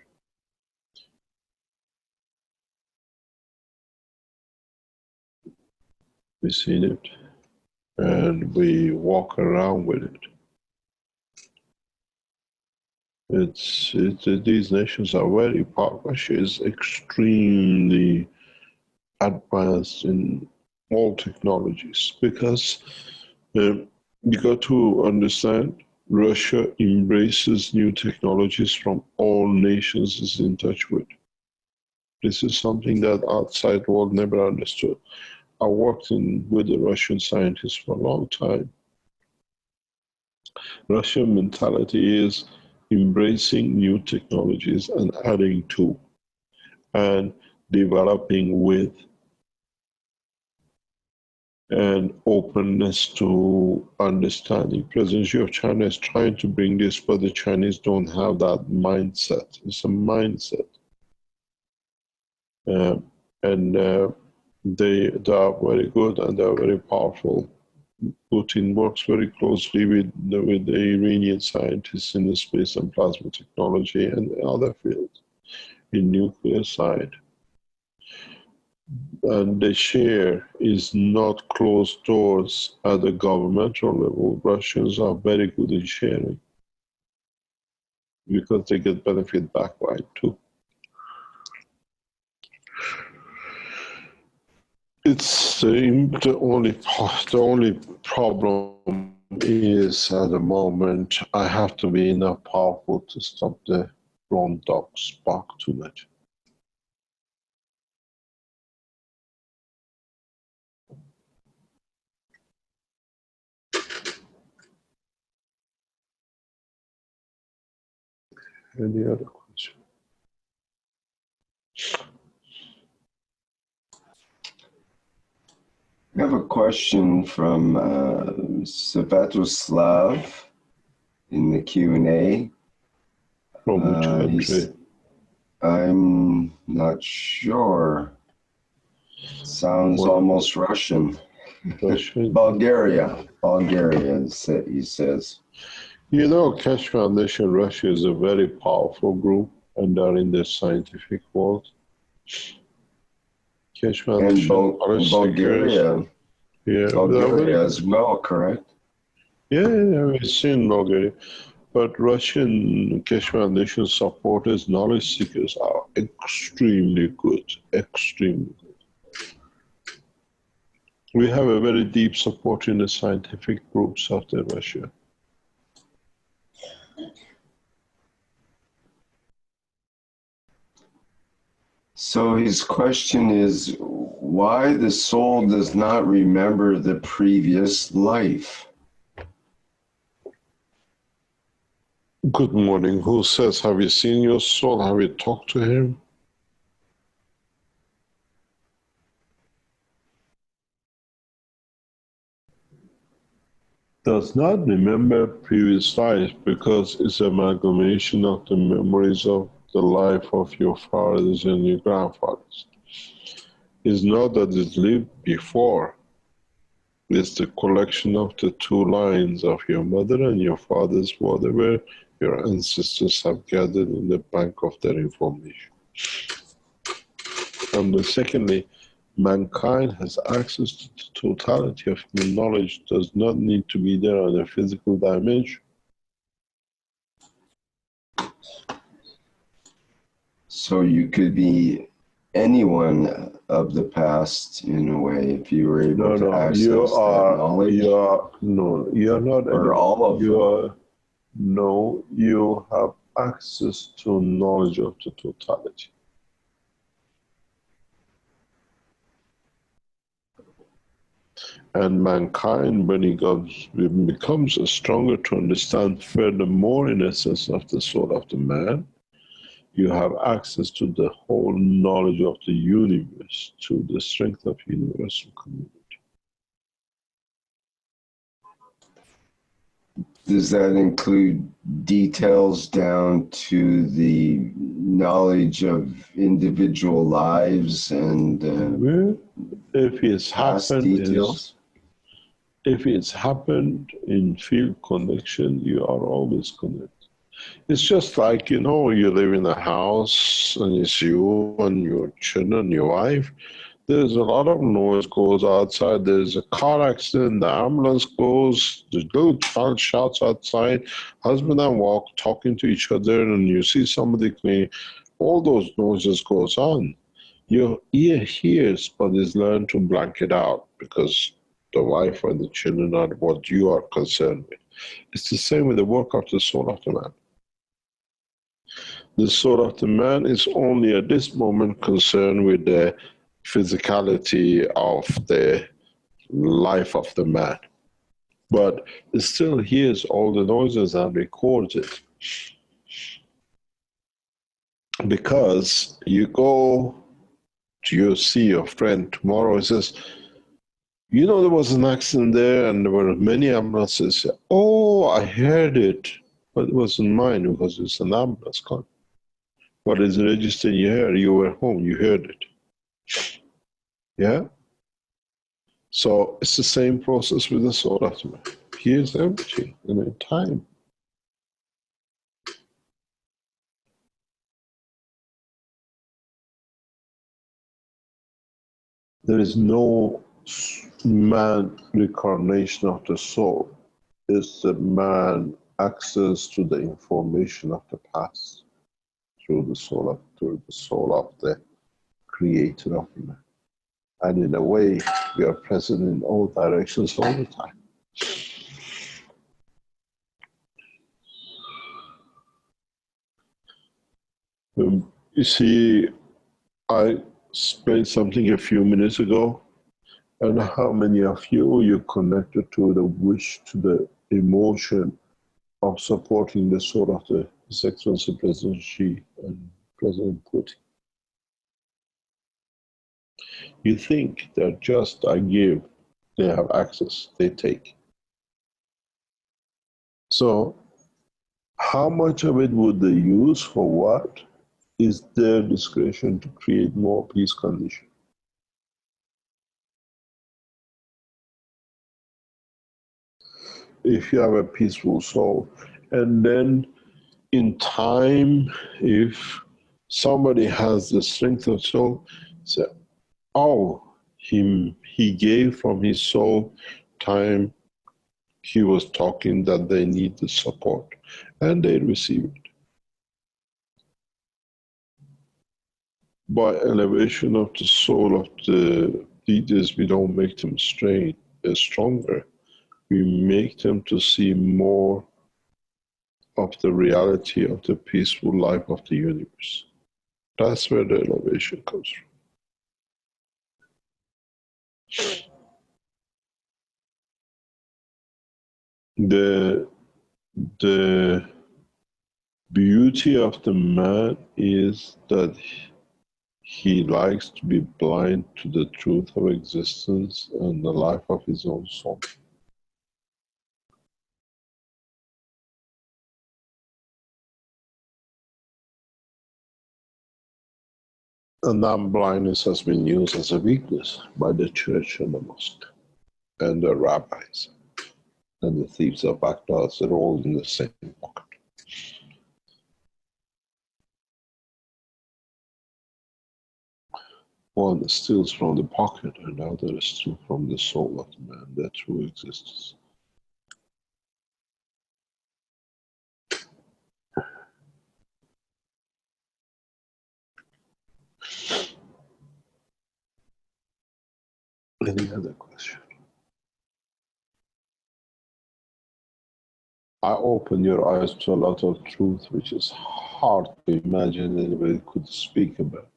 We've seen it, and we walk around with it. These nations are very powerful. Russia is extremely advanced in all technologies because you got to understand Russia embraces new technologies from all nations it's in touch with. This is something that outside world never understood. I worked with the Russian scientists for a long time. Russian mentality is embracing new technologies and adding to and developing with, and openness to understanding. President Xi of China is trying to bring this, but the Chinese don't have that mindset. It's a mindset. They are very good and they are very powerful. Putin works very closely with the Iranian scientists in the space and plasma technology and other fields in nuclear side. And the share is not closed doors at the governmental level. Russians are very good in sharing because they get benefit back by it too. It's the only problem is at the moment I have to be enough powerful to stop the blonde dogs bark too much. Any other question? I have a question from Svetoslav in the Q&A. From which country? I'm not sure. Sounds almost Russian. Russia. Bulgaria, he says. You know, Keshe Foundation Russia is a very powerful group, and they're in the scientific world. Keshe And Foundation, Bulgaria, yeah, Bulgaria as well, correct? Yeah, we've seen Bulgaria. But Russian Keshe Foundation supporters, knowledge seekers are extremely good, extremely good. We have a very deep support in the scientific groups of the Russia. So his question is why the soul does not remember the previous life. Good morning. Who says, have you seen your soul? Have you talked to him? Does not remember previous life because it's amalgamation of the memories of the life of your fathers and your grandfathers. It's not that it lived before. It's the collection of the two lines of your mother and your father's, whatever your ancestors have gathered in the bank of their information. And secondly, mankind has access to the totality of human knowledge, does not need to be there on a physical dimension. So you could be anyone of the past in a way if you were able to access that knowledge. You're not. Or all of them. No, you have access to knowledge of the totality. And mankind, when it becomes stronger to understand furthermore in essence of the soul of the man, you have access to the whole knowledge of the universe, to the strength of universal community. Does that include details down to the knowledge of individual lives and Well, if it's past happened, details? if it's happened in field connection, you are always connected. It's just like, you know, you live in a house and it's you and your children, your wife. There's a lot of noise goes outside. There's a car accident, the ambulance goes, the little child shouts outside, husband and wife talking to each other, and you see somebody cleaning. All those noises goes on. Your ear hears, but is learned to blank it out because the wife and the children are what you are concerned with. It's the same with the work of the soul of the man. The soul of the man is only at this moment concerned with the physicality of the life of the man. But it still hears all the noises and records it. Because you go to see your friend tomorrow, he says, you know, there was an accident there and there were many ambulances. Oh, I heard it, but it wasn't mine because it's an ambulance call. What is registered in your head? You were home, you heard it. Yeah? So it's the same process with the soul of the man. Here's everything in time. There is no man reincarnation of the soul. It's the man access to the information of the past through the soul of the creator of man. And in a way, we are present in all directions all the time. You see, I explained something a few minutes ago, and how many of you connected to the wish, to the emotion of supporting the soul of the His Excellency President Xi and President Putin. You think that just I give, they have access, they take. So how much of it would they use for what is their discretion to create more peace conditions. if you have a peaceful soul. And then in time, if somebody has the strength of soul, say, oh, he gave from his soul time he was talking that they need the support, and they receive it. By elevation of the soul of the leaders, we don't make them stronger. We make them to see more of the reality of the peaceful life of the universe. That's where the elevation comes from. The beauty of the man is that he likes to be blind to the truth of existence and the life of his own soul. And that blindness has been used as a weakness by the church and the mosque and the rabbis and the thieves of Baghdad. They're all in the same pocket. One steals from the pocket and the other steals from the soul of the man, their true existence. Any other question? I open your eyes to a lot of truth which is hard to imagine anybody could speak about.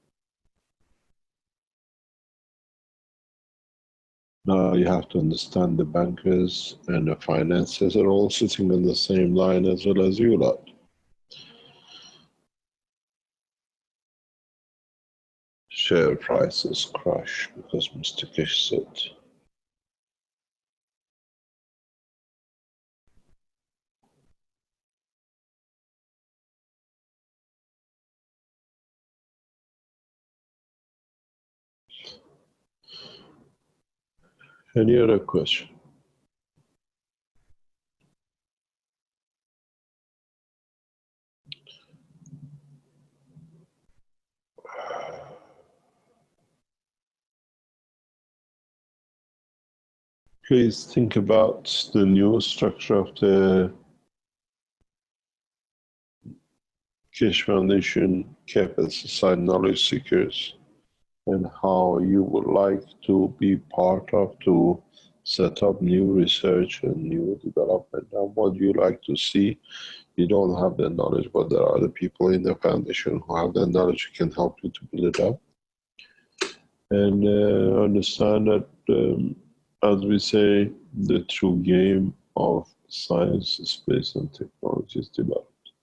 Now you have to understand the bankers and the financiers are all sitting on the same line as well as you lot. Share prices crash because Mr. Keshe said. Any other question? Please think about the new structure of the Keshe Foundation, KF SSI Knowledge Seekers, and how you would like to be part of to set up new research and new development, and what you like to see. You don't have the knowledge, but there are other people in the foundation who have the knowledge who can help you to build it up. And understand that, as we say, the true game of science, space, and technology is developed.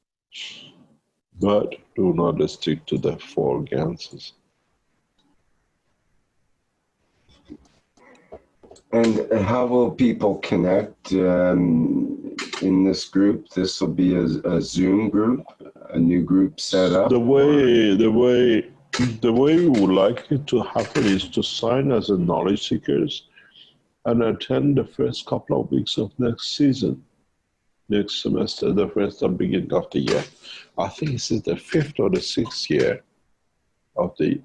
But do not stick to the four ganses. And how will people connect in this group? This will be a Zoom group, a new group set up? The way we would like it to happen is to sign as a knowledge seekers and attend the first couple of weeks of next season, next semester, the beginning of the year. I think this is the 5th or the 6th year of the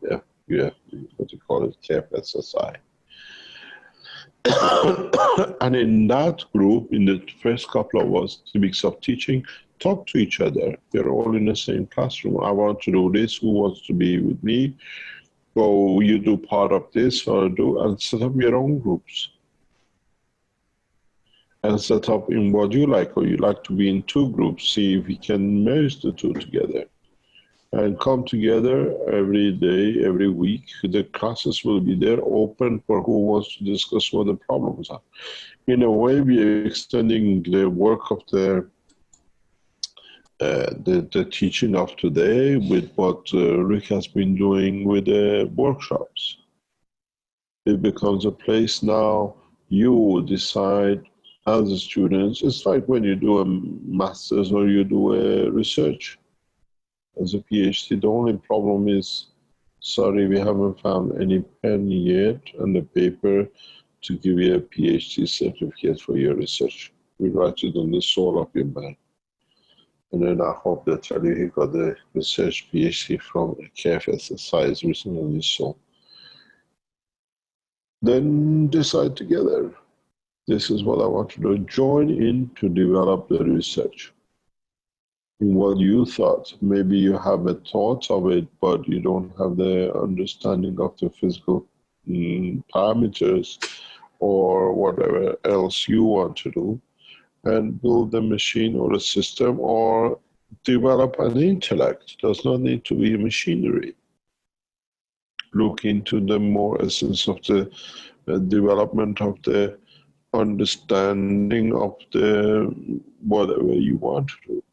what you call it, KF SSI. And in that group, in the first couple of weeks of teaching, talk to each other. We're all in the same classroom. I want to do this. Who wants to be with me? Go, you do part of this, or do, and set up your own groups. And set up in what you like, or you like to be in two groups. See if we can merge the two together. And come together every day, every week. The classes will be there, open for who wants to discuss what the problems are. In a way, we are extending the work of the teaching of today with what Rick has been doing with the workshops. It becomes a place now you decide as a student. It's like when you do a master's or you do a research. As a PhD, the only problem is, sorry, we haven't found any pen yet and the paper to give you a PhD certificate for your research. We write it on the soul of your man. And then I hope they tell you he got the research PhD from KF SSI is written on his soul. Then decide together. This is what I want to do. Join in to develop the research. In what you thought, maybe you have a thought of it, but you don't have the understanding of the physical parameters or whatever else you want to do, and build a machine or a system or develop an intellect. It does not need to be machinery. Look into the more essence of the development of the understanding of the whatever you want to do.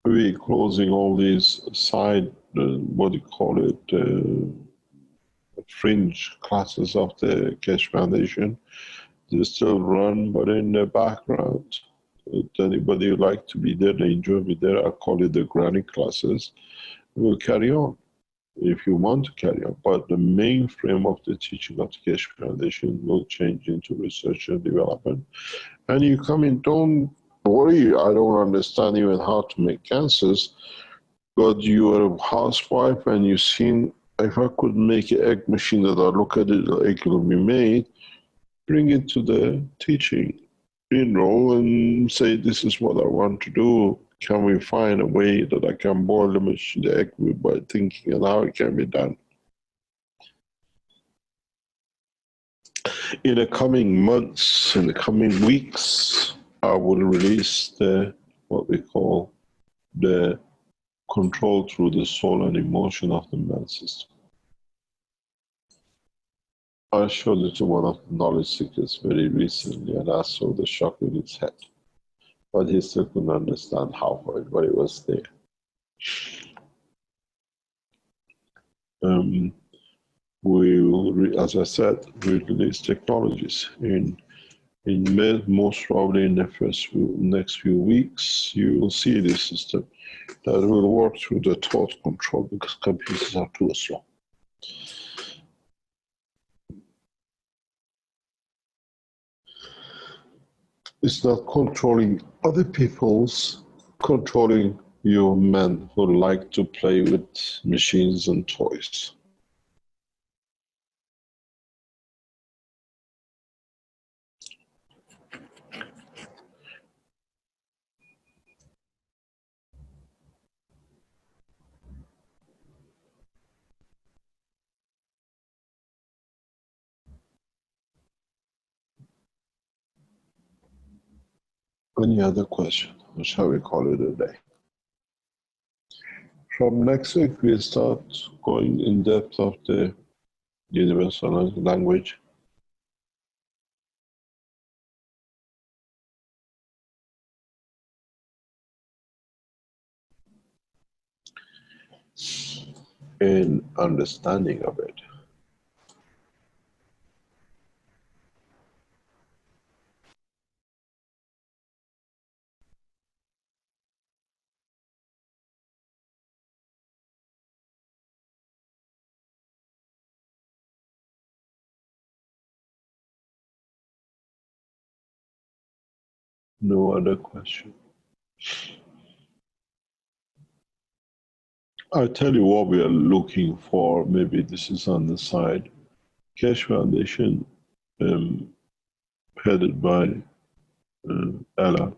We're closing all these side, what do you call it, fringe classes of the Keshe Foundation. They still run, but in the background. If anybody would like to be there, they enjoy me there. I call it the granny classes. We'll carry on if you want to carry on. But the main frame of the teaching of the Keshe Foundation will change into research and development. And you come in, don't worry, I don't understand even how to make cancers, but you're a housewife and you've seen, if I could make an egg machine that I look at it, the egg will be made, bring it to the teaching, enroll and say, this is what I want to do. Can we find a way that I can boil the machine, the egg by thinking and how it can be done? In the coming months, in the coming weeks, I will release the, what we call the control through the soul and emotion of the man system. I showed it to one of the knowledge seekers very recently, and I saw the shock in his head. But he still couldn't understand how, but it was there. We will, as I said, we release technologies. In most probably in the next few weeks, you will see this system that will work through the thought control because computers are too slow. It's not controlling other people's, controlling you men who like to play with machines and toys. Any other question, or shall we call it a day? From next week, we'll start going in depth of the universal language. In understanding of it. No other question. I'll tell you what we are looking for. Maybe this is on the side. Keshe Foundation, headed by Ella,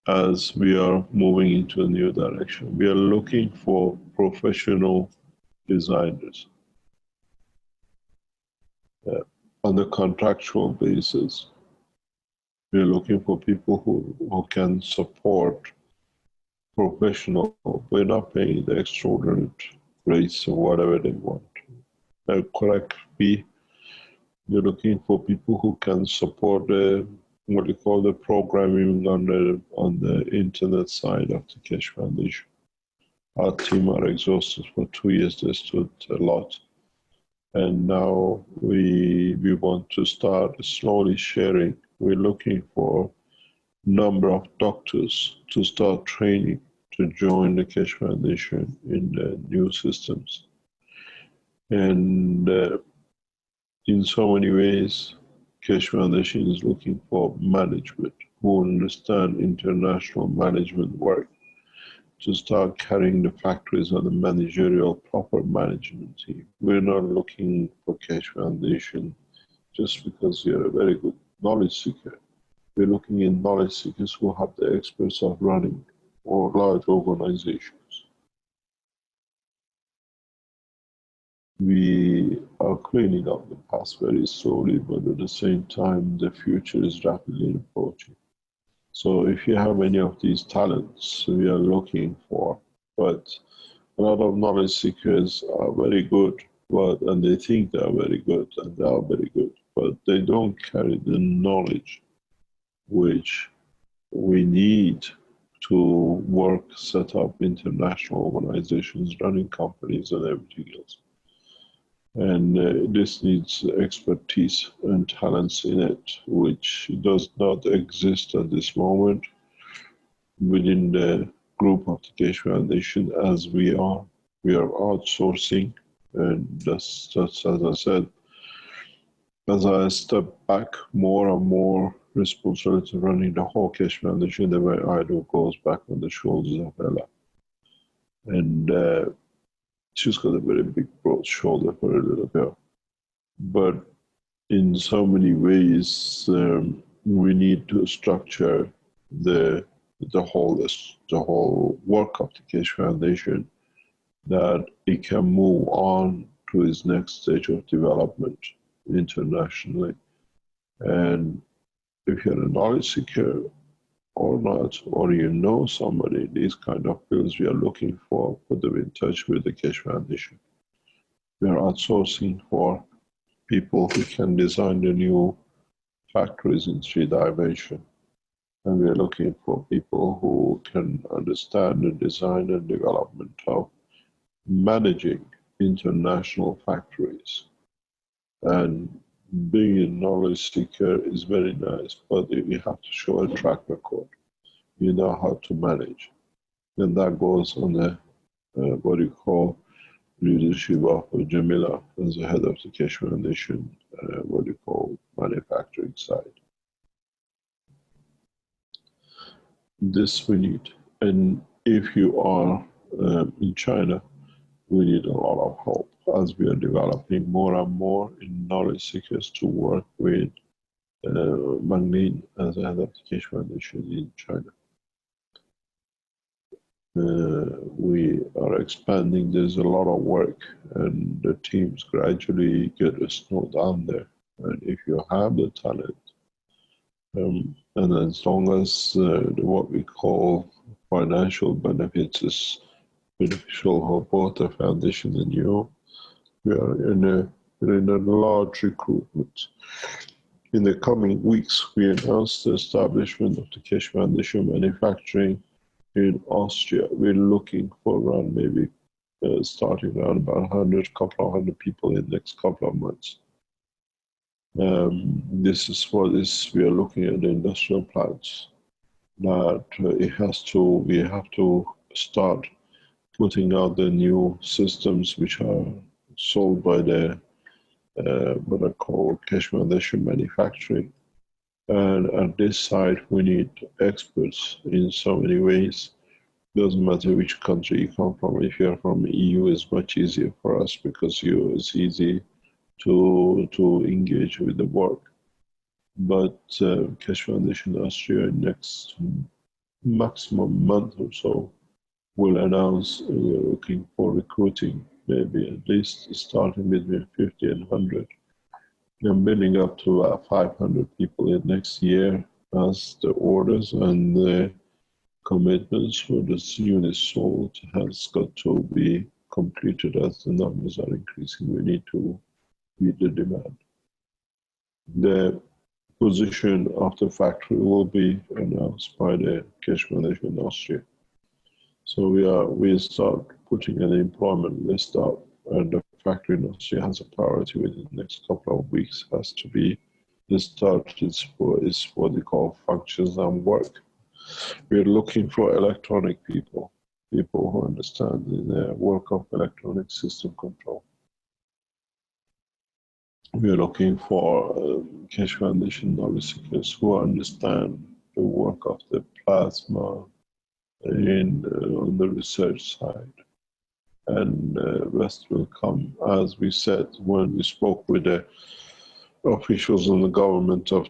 as we are moving into a new direction. We are looking for professional designers on the contractual basis. We are looking for people who can support professional. We're not paying the extraordinary rates or whatever they want. Correct fee. We're looking for people who can support the what we call the programming on the internet side of the Keshe Foundation. Our team are exhausted for 2 years. They stood a lot. And now we want to start slowly sharing. We're looking for number of doctors to start training to join the Keshe Foundation in the new systems. And in so many ways, Keshe Foundation is looking for management who understand international management work to start carrying the factories on the managerial proper management team. We're not looking for Keshe Foundation just because you're a very good knowledge seeker. We're looking in knowledge seekers who have the experts of running or large organizations. We are cleaning up the past very slowly, but at the same time, the future is rapidly approaching. So if you have any of these talents we are looking for, but a lot of knowledge seekers are very good, and they think they are very good, and they are very good, but they don't carry the knowledge which we need to work, set up international organizations, running companies and everything else. And this needs expertise and talents in it, which does not exist at this moment within the group of the Keshe Foundation as we are outsourcing, and that's as I said, as I step back, more and more responsibility running the whole Keshe Foundation, the way I do goes back on the shoulders of Ella. And she's got a very big, broad shoulder for a little girl. But in so many ways, we need to structure the whole work of the Keshe Foundation that it can move on to its next stage of development internationally. And if you're a knowledge seeker or not, or you know somebody in these kind of fields we are looking for, put them in touch with the Keshe Foundation. We are outsourcing for people who can design the new factories in 3 dimensions. And we are looking for people who can understand the design and development of managing international factories. And being a knowledge seeker is very nice, but you have to show a track record. You know how to manage. And that goes on the, what you call, leadership of Jamila as the head of the Keshe Foundation, what you call manufacturing side. This we need. And if you are in China, we need a lot of help as we are developing more and more in knowledge seekers to work with Manglin as a head of the Keshe Foundation in China. We are expanding. There's a lot of work, and the teams gradually get snowed down there. And if you have the talent, and as long as what we call financial benefits is beneficial for both the foundation and you, we are in a large recruitment. In the coming weeks, we announced the establishment of the Keshe Foundation manufacturing in Austria. We're looking for around maybe starting around about couple of hundred people in the next couple of months. This is for this, we are looking at the industrial plants that we have to start putting out the new systems which are sold by the what I call Keshe Foundation manufacturing. And at this site, we need experts in so many ways. Doesn't matter which country you come from. If you're from the EU, it's much easier for us because it's easy to engage with the work. But Keshe Foundation Austria in next maximum month or so will announce we're looking for recruiting, maybe at least starting between 50 and 100. And building up to 500 people in next year as the orders and the commitments for this unit sold has got to be completed as the numbers are increasing. We need to meet the demand. The position of the factory will be announced by the Keshe Foundation Austria. So we start putting an employment list up, and the factory in Austria has a priority within the next couple of weeks. Has to be the start is what they call functions and work. We're looking for electronic people who understand the work of electronic system control. We are looking for Keshe Foundation knowledge seekers who understand the work of the plasma on the research side. And rest will come, as we said when we spoke with the officials in the government of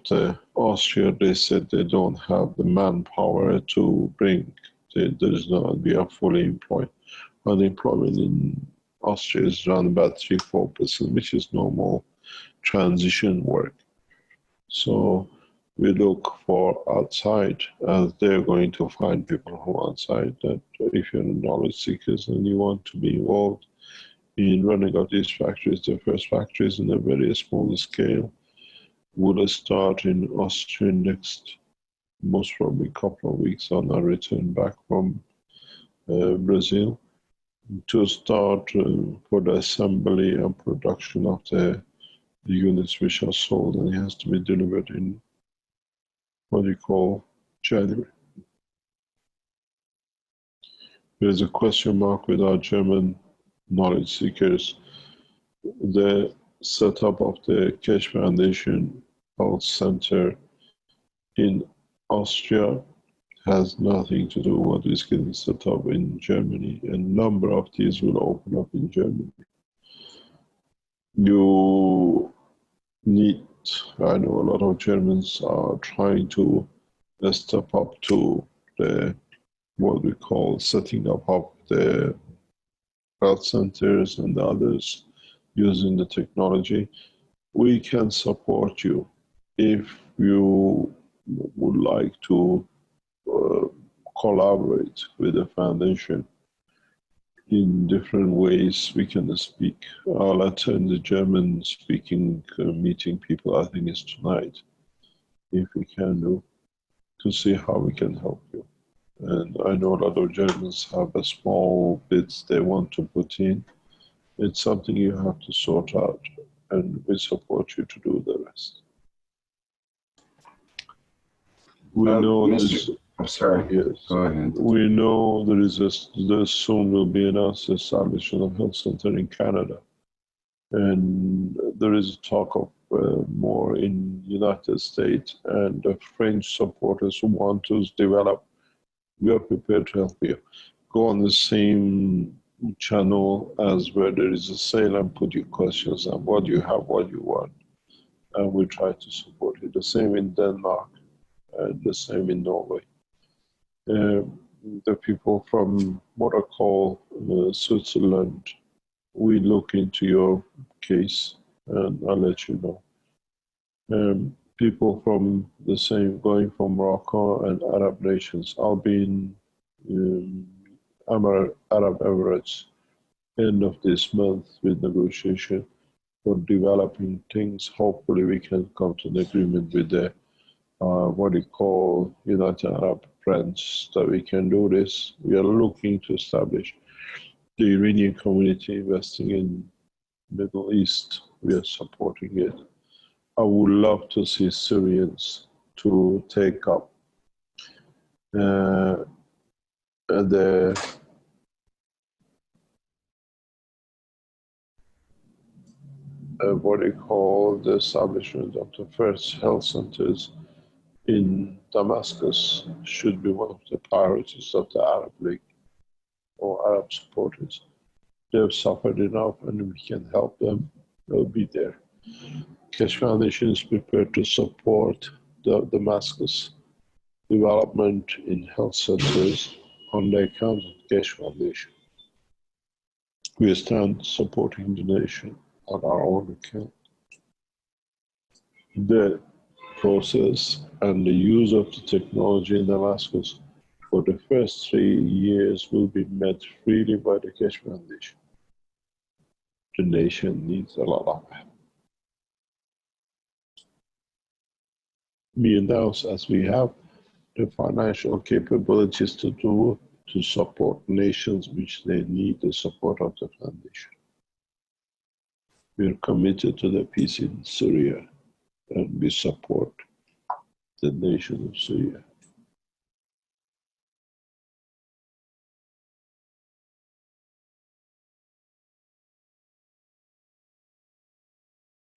Austria. They said they don't have the manpower to bring. There's not, we are fully employed. Unemployment in Austria is around about 3-4%, which is normal transition work. So we look for outside, as they're going to find people from outside, that if you're knowledge seekers and you want to be involved in running of these factories, the first factories in a very small scale will start in Austria next, most probably couple of weeks on our return back from Brazil, to start for the assembly and production of the units which are sold, and it has to be delivered in what you call January. There's a question mark with our German knowledge seekers. The setup of the Keshe Foundation Health Center in Austria has nothing to do with what is getting set up in Germany. A number of these will open up in Germany. You need, I know a lot of Germans are trying to step up to the, what we call setting up of the health centers and others using the technology. We can support you if you would like to collaborate with the foundation in different ways. We can speak. I'll attend the German speaking meeting people, I think it's tonight, if we can do, to see how we can help you. And I know a lot of Germans have a small bits they want to put in. It's something you have to sort out, and we support you to do the rest. We know this. I'm sorry. Yes. Go ahead. We know there soon will be announced establishment of health center in Canada, and there is talk of more in United States, and the French supporters who want to develop. We are prepared to help you. Go on the same channel as where there is a sale and put your questions on what you have, what you want, and we try to support you. The same in Denmark, and the same in Norway. The people from what I call Switzerland, we look into your case and I'll let you know. People from the same, going from Morocco and Arab nations. I'll be in Arab Emirates end of this month with negotiation for developing things. Hopefully we can come to an agreement with the what we call United Arab Friends, that we can do this. We are looking to establish the Iranian community investing in Middle East. We are supporting it. I would love to see Syrians to take up the what we call the establishment of the first health centers in Damascus should be one of the priorities of the Arab League or Arab supporters. They've suffered enough and we can help them. They'll be there. Keshe Foundation is prepared to support the Damascus development in health centers on the account of Keshe Foundation. We stand supporting the nation on our own account. The process and the use of the technology in Damascus for the first 3 years will be met freely by the Keshe Foundation. The nation needs a lot of help. We announce as we have the financial capabilities to support nations which they need the support of the foundation. We are committed to the peace in Syria, and we support the nation of Syria.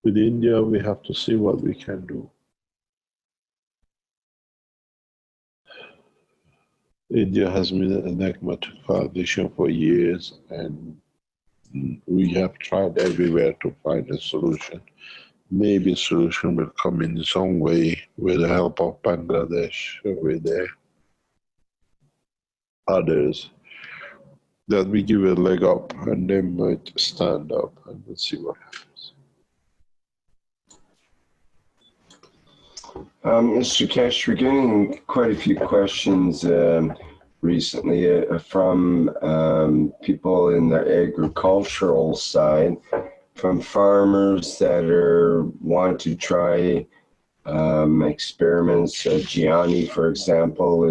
With India, we have to see what we can do. India has been an enigma to foundation for years, and we have tried everywhere to find a solution. Maybe a solution will come in some way with the help of Bangladesh, with the others, that we give a leg up and they might stand up, and we'll see what happens. Mr. Keshe, we're getting quite a few questions recently from people in the agricultural side, from farmers that want to try experiments. Gianni, for example,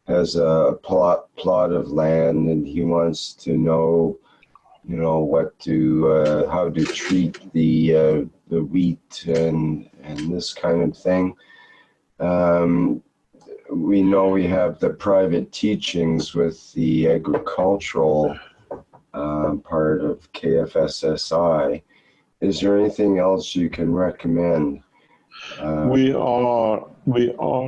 has a plot of land, and he wants to know, how to treat the wheat and this kind of thing. We know we have the private teachings with the agricultural part of KF SSI. Is there anything else you can recommend? We are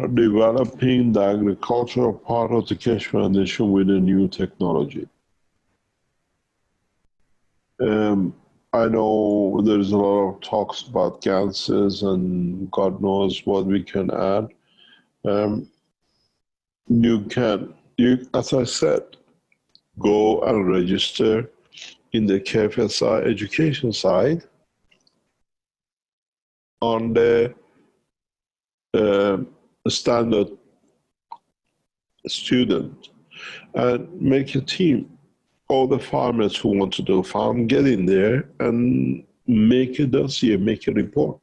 developing the agricultural part of the Keshe Foundation with a new technology. I know there's a lot of talks about gases and God knows what we can add. As I said, go and register in the KF SSI Education side on the standard student and make a team. All the farmers who want to do farm, get in there and make a dossier, make a report,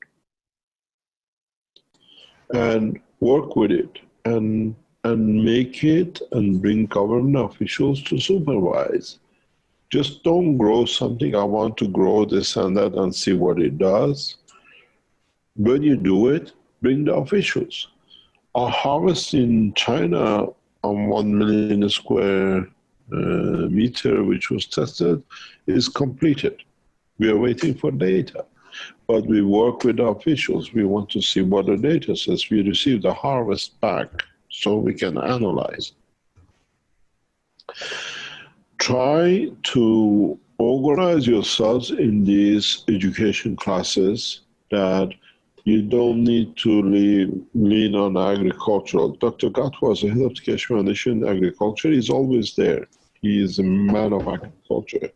and work with it, and make it, and bring government officials to supervise. Just don't grow something, I want to grow this and that and see what it does. When you do it, bring the officials. Our harvest in China on 1 million square meter, which was tested, is completed. We are waiting for data, but we work with the officials. We want to see what the data says. We receive the harvest back so we can analyze. Try to organize yourselves in these education classes that you don't need to lean on agricultural. Dr. Gatwa, the head of the Keshe Foundation Agriculture, is always there. He is a man of agriculture.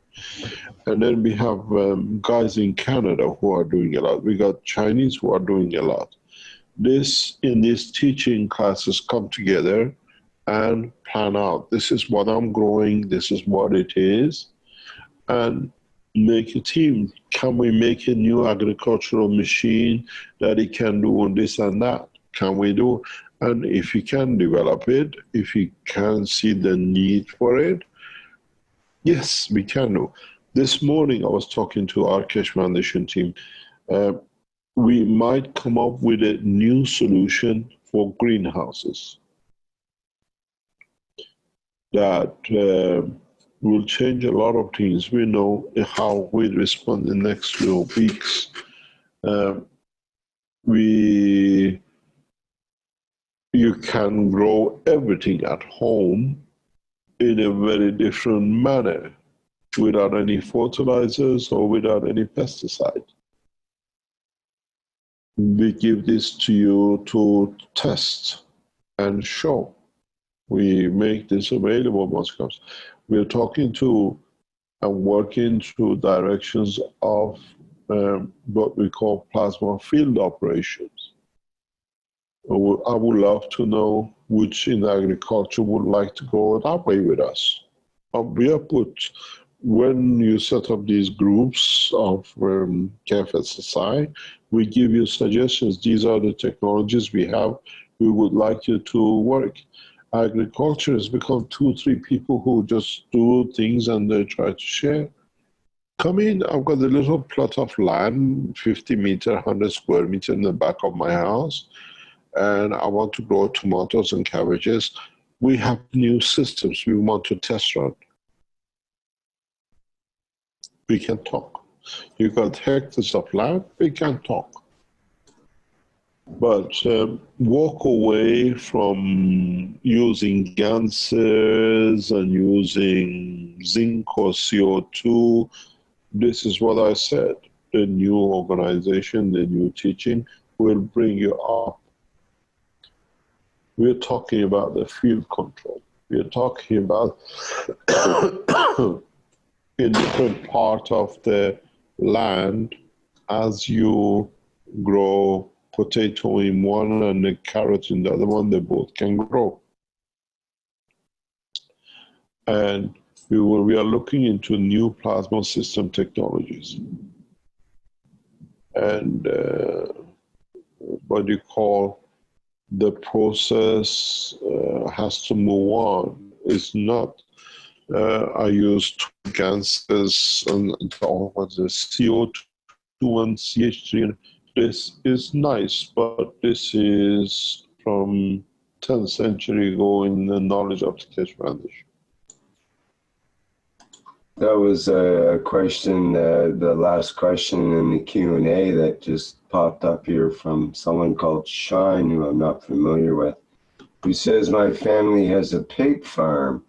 And then we have guys in Canada who are doing a lot. We got Chinese who are doing a lot. In these teaching classes come together and plan out, this is what I'm growing, this is what it is, and make a team. Can we make a new agricultural machine that it can do this and that? Can we do? And if you can develop it, if you can see the need for it, yes, we can do. This morning I was talking to our Keshe Foundation team. We might come up with a new solution for greenhouses that will change a lot of things. We know how we respond in the next few weeks. You can grow everything at home in a very different manner, without any fertilizers or without any pesticide. We give this to you to test and show. We make this available most times. We're talking to and working through directions of what we call plasma field operations. I would love to know which in agriculture would like to go that way with us. We are put, when you set up these groups of KF SSI, we give you suggestions. These are the technologies we have. We would like you to work. Agriculture has become 2-3 people who just do things and they try to share. Come in, I've got a little plot of land, 50 meter, 100 square meter in the back of my house, and I want to grow tomatoes and cabbages. We have new systems we want to test run. We can talk. You got hectares of land, we can talk. But walk away from using gases and using zinc or CO2. This is what I said. The new organization, the new teaching will bring you up. We're talking about the field control. We're talking about a different part of the land as you grow potato in one and a carrot in the other one, they both can grow. And we are looking into new plasma system technologies. And what you call the process has to move on. It's not, I use two gases and the CO2 and CH3. This is nice, but this is from 10th century ago in the knowledge of the Keshe Foundation. That was a question, the last question in the Q&A that just popped up here from someone called Shine, who I'm not familiar with, who says, my family has a pig farm.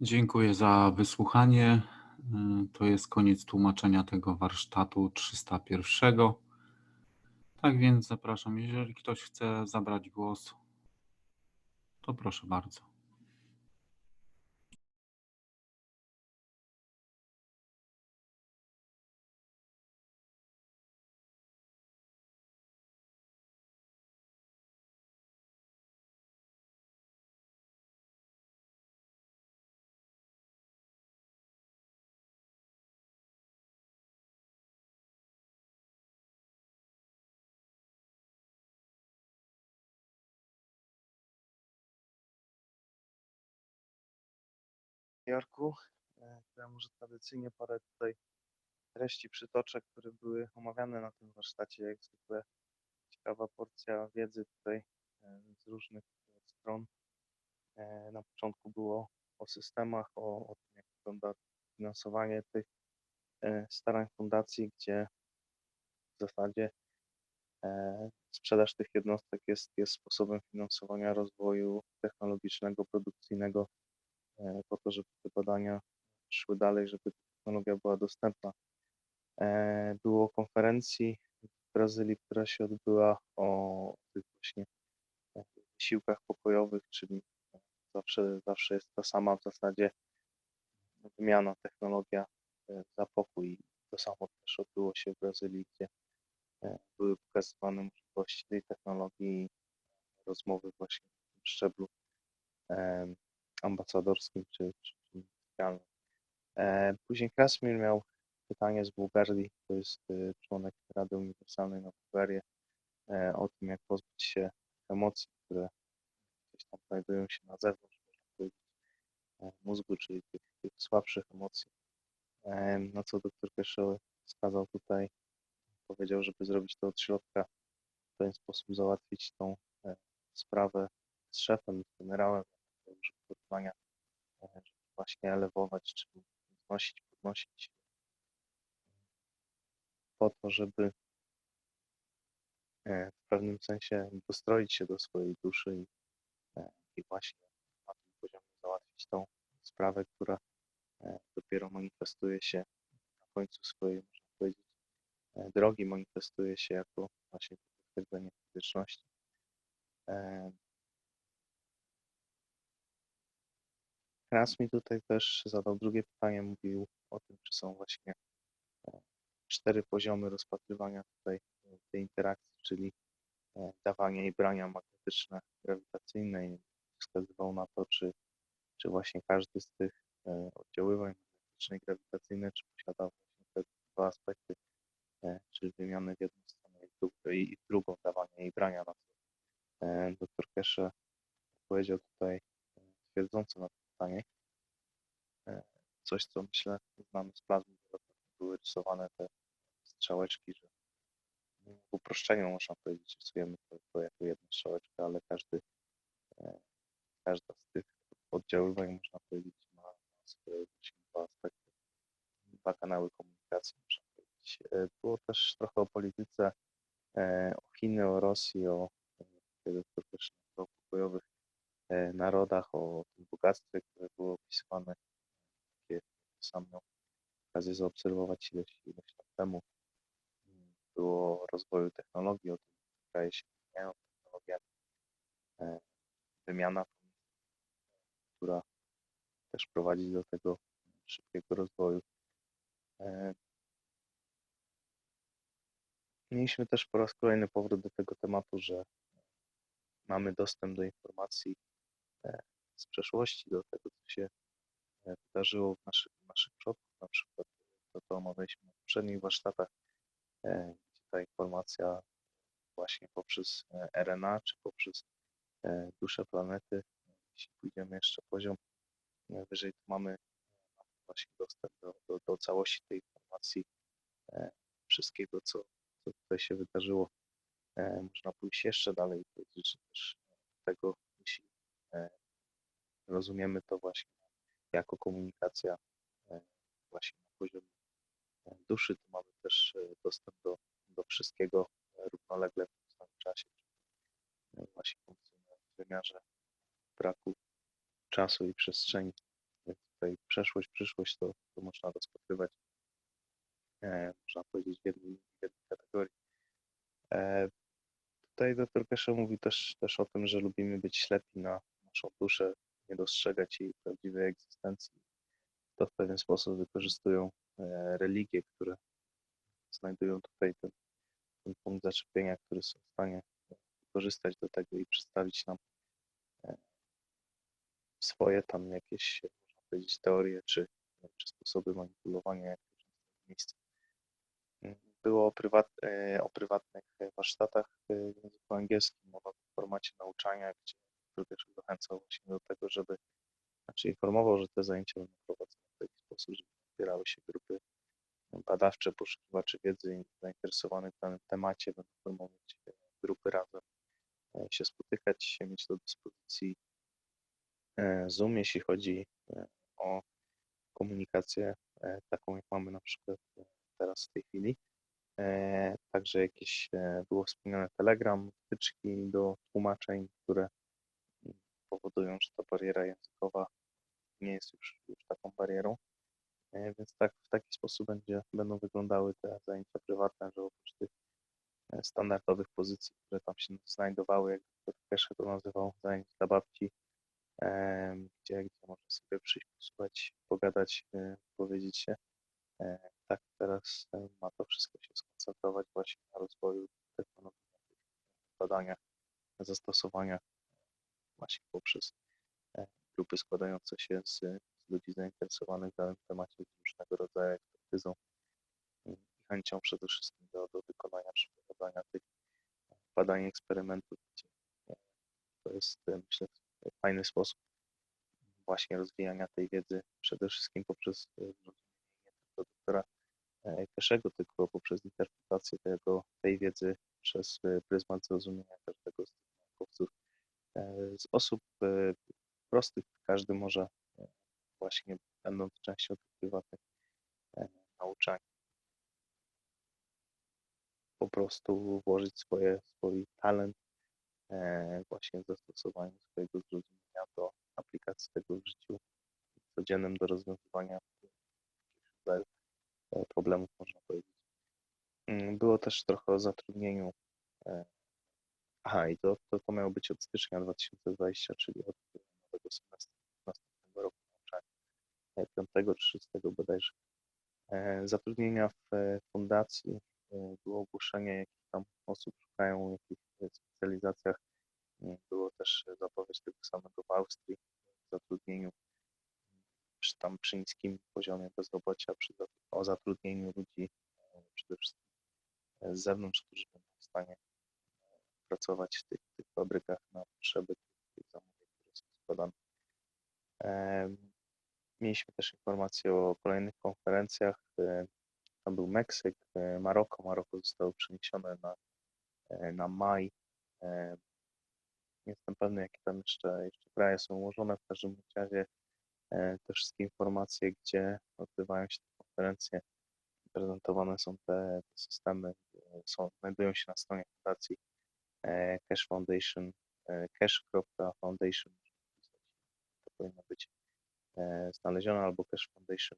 Dziękuję za wysłuchanie. To jest koniec tłumaczenia tego warsztatu 301. Tak więc zapraszam, jeżeli ktoś chce zabrać głos, to proszę bardzo. Jarku, to ja może tradycyjnie parę tutaj treści przytoczę, które były omawiane na tym warsztacie. Jak zwykle ciekawa porcja wiedzy tutaj z różnych stron. Na początku było o systemach, o tym, jak wygląda finansowanie tych starań fundacji, gdzie w zasadzie sprzedaż tych jednostek jest sposobem finansowania rozwoju technologicznego, produkcyjnego, po to, żeby te badania szły dalej, żeby ta technologia była dostępna. Było o konferencji w Brazylii, która się odbyła, o tych właśnie wysiłkach pokojowych, czyli zawsze jest ta sama w zasadzie wymiana, technologia za pokój. To samo też odbyło się w Brazylii, gdzie były pokazywane możliwości tej technologii, rozmowy właśnie na tym szczeblu ambasadorskim czy ministerialnym. Później Krasmir miał pytanie z Bułgarii, to jest członek Rady Uniwersalnej na Bułgarię, o tym, jak pozbyć się emocji, które gdzieś tam znajdują się na zewnątrz, można powiedzieć, mózgu, czyli tych słabszych emocji. Na co dr Keshe wskazał tutaj, powiedział, żeby zrobić to od środka, w ten sposób załatwić tą sprawę z szefem, z generałem, przygotowania, żeby właśnie elewować, czyli znosić, podnosić po to, żeby w pewnym sensie dostroić się do swojej duszy i właśnie na tym poziomie załatwić tą sprawę, która dopiero manifestuje się na końcu swojej, można powiedzieć, drogi, manifestuje się jako właśnie potwierdzenie fizyczności. Raz mi tutaj też zadał drugie pytanie, mówił o tym, czy są właśnie 4 poziomy rozpatrywania tutaj tej interakcji, czyli dawanie i brania magnetyczne, grawitacyjne, i wskazywał na to, czy właśnie każdy z tych oddziaływań magnetyczne i grawitacyjne, czy posiada właśnie te dwa aspekty, czyli wymiany w jedną stronę i w drugą, dawania i brania. Na co dr Keshe powiedział tutaj twierdząco na to pytanie. Coś, co myślę znamy z plazmy, były rysowane te strzałeczki, że w uproszczeniu można powiedzieć, rysujemy to jako jedną strzałeczkę, ale każda z tych oddziaływań, można powiedzieć, ma swoje dwa aspekty, dwa kanały komunikacji, można powiedzieć. Było też trochę o polityce, o Chiny, o Rosji, o też o pokojowych narodach, o tym bogactwie, które było opisywane, jakie sam miał okazję zaobserwować ileś lat temu. Było o rozwoju technologii, o tym, że kraje się wymieniają technologiami, wymiana, która też prowadzi do tego szybkiego rozwoju. Mieliśmy też po raz kolejny powrót do tego tematu, że mamy dostęp do informacji z przeszłości, do tego, co się wydarzyło w naszych przodków, na przykład to omawialiśmy w poprzednich warsztatach, gdzie ta informacja właśnie poprzez RNA, czy poprzez duszę planety, jeśli pójdziemy jeszcze poziom wyżej, to mamy właśnie dostęp do całości tej informacji, wszystkiego, co tutaj się wydarzyło. Można pójść jeszcze dalej i powiedzieć, że też tego, jeśli rozumiemy to właśnie jako komunikacja właśnie na poziomie duszy, to mamy też dostęp do wszystkiego równolegle w tym samym czasie. Właśnie funkcjonuje w wymiarze braku czasu i przestrzeni. Więc tutaj przeszłość, przyszłość to można rozpatrywać, można powiedzieć, w jednej kategorii. Tutaj dr Keshe mówi też o tym, że lubimy być ślepi na naszą duszę, nie dostrzegać jej prawdziwej egzystencji. To w pewien sposób wykorzystują religie, które znajdują tutaj ten punkt zaczepienia, który są w stanie wykorzystać do tego i przedstawić nam swoje tam jakieś, można powiedzieć, teorie czy sposoby manipulowania, jak to często jest miejsce. Było o prywatnych warsztatach w języku angielskim, mowa w formacie nauczania, gdzie też zachęcał właśnie do tego, żeby, informował, że te zajęcia będą prowadzone w taki sposób, żeby zbierały się grupy badawcze, poszukiwaczy wiedzy i zainteresowanych w danym temacie, będą formować grupy razem, się spotykać, mieć do dyspozycji Zoom, jeśli chodzi o komunikację taką, jak mamy na przykład teraz w tej chwili. Także jakieś było wspomniane Telegram, wtyczki do tłumaczeń, które powodują, że ta bariera językowa nie jest już taką barierą. Więc tak, w taki sposób będą wyglądały te zajęcia prywatne, że oprócz tych standardowych pozycji, które tam się znajdowały, jak dr Keshe to nazywał, zajęć dla babci, gdzie można sobie przyjść, posłuchać, pogadać, powiedzieć się. Tak, teraz ma to wszystko się skoncentrować właśnie na rozwoju technologii, na tych badaniach, zastosowaniach właśnie poprzez grupy składające się z ludzi zainteresowanych w danym temacie, z różnego rodzaju ekspertyzą i chęcią przede wszystkim do wykonania, przeprowadzania tych badań, eksperymentów, gdzie to jest, myślę, fajny sposób właśnie rozwijania tej wiedzy, przede wszystkim poprzez zrozumienie nie tylko doktora Keszego, tylko poprzez interpretację tej wiedzy przez pryzmat zrozumienia każdego z tych naukowców. Z osób prostych każdy może właśnie, będąc częścią tych prywatnych nauczań, po prostu włożyć swój talent właśnie w zastosowaniu swojego zrozumienia do aplikacji tego w życiu codziennym, do rozwiązywania rodzajów problemów, można powiedzieć. Było też trochę o zatrudnieniu. I to miało być od stycznia 2020, czyli od nowego semestru następnego roku nauczania, 5 czy 6 bodajże. Zatrudnienia w fundacji, było ogłoszenie, jakich tam osób szukają, w jakich specjalizacjach. Było też zapowiedź tego samego w Austrii, w zatrudnieniu przy niskim poziomie bezrobocia, o zatrudnieniu ludzi przede wszystkim z zewnątrz, którzy będą w stanie pracować w tych fabrykach na potrzeby tych zamówień, które są składane. Mieliśmy też informacje o kolejnych konferencjach. Tam był Meksyk, Maroko. Maroko zostało przeniesione na na maj. Nie jestem pewny, jakie tam jeszcze kraje są ułożone. W każdym razie te wszystkie informacje, gdzie odbywają się te konferencje, prezentowane są te systemy, znajdują się na stronie fundacji Keshe Foundation, keshe.foundation, to powinno być znalezione, albo Keshe Foundation,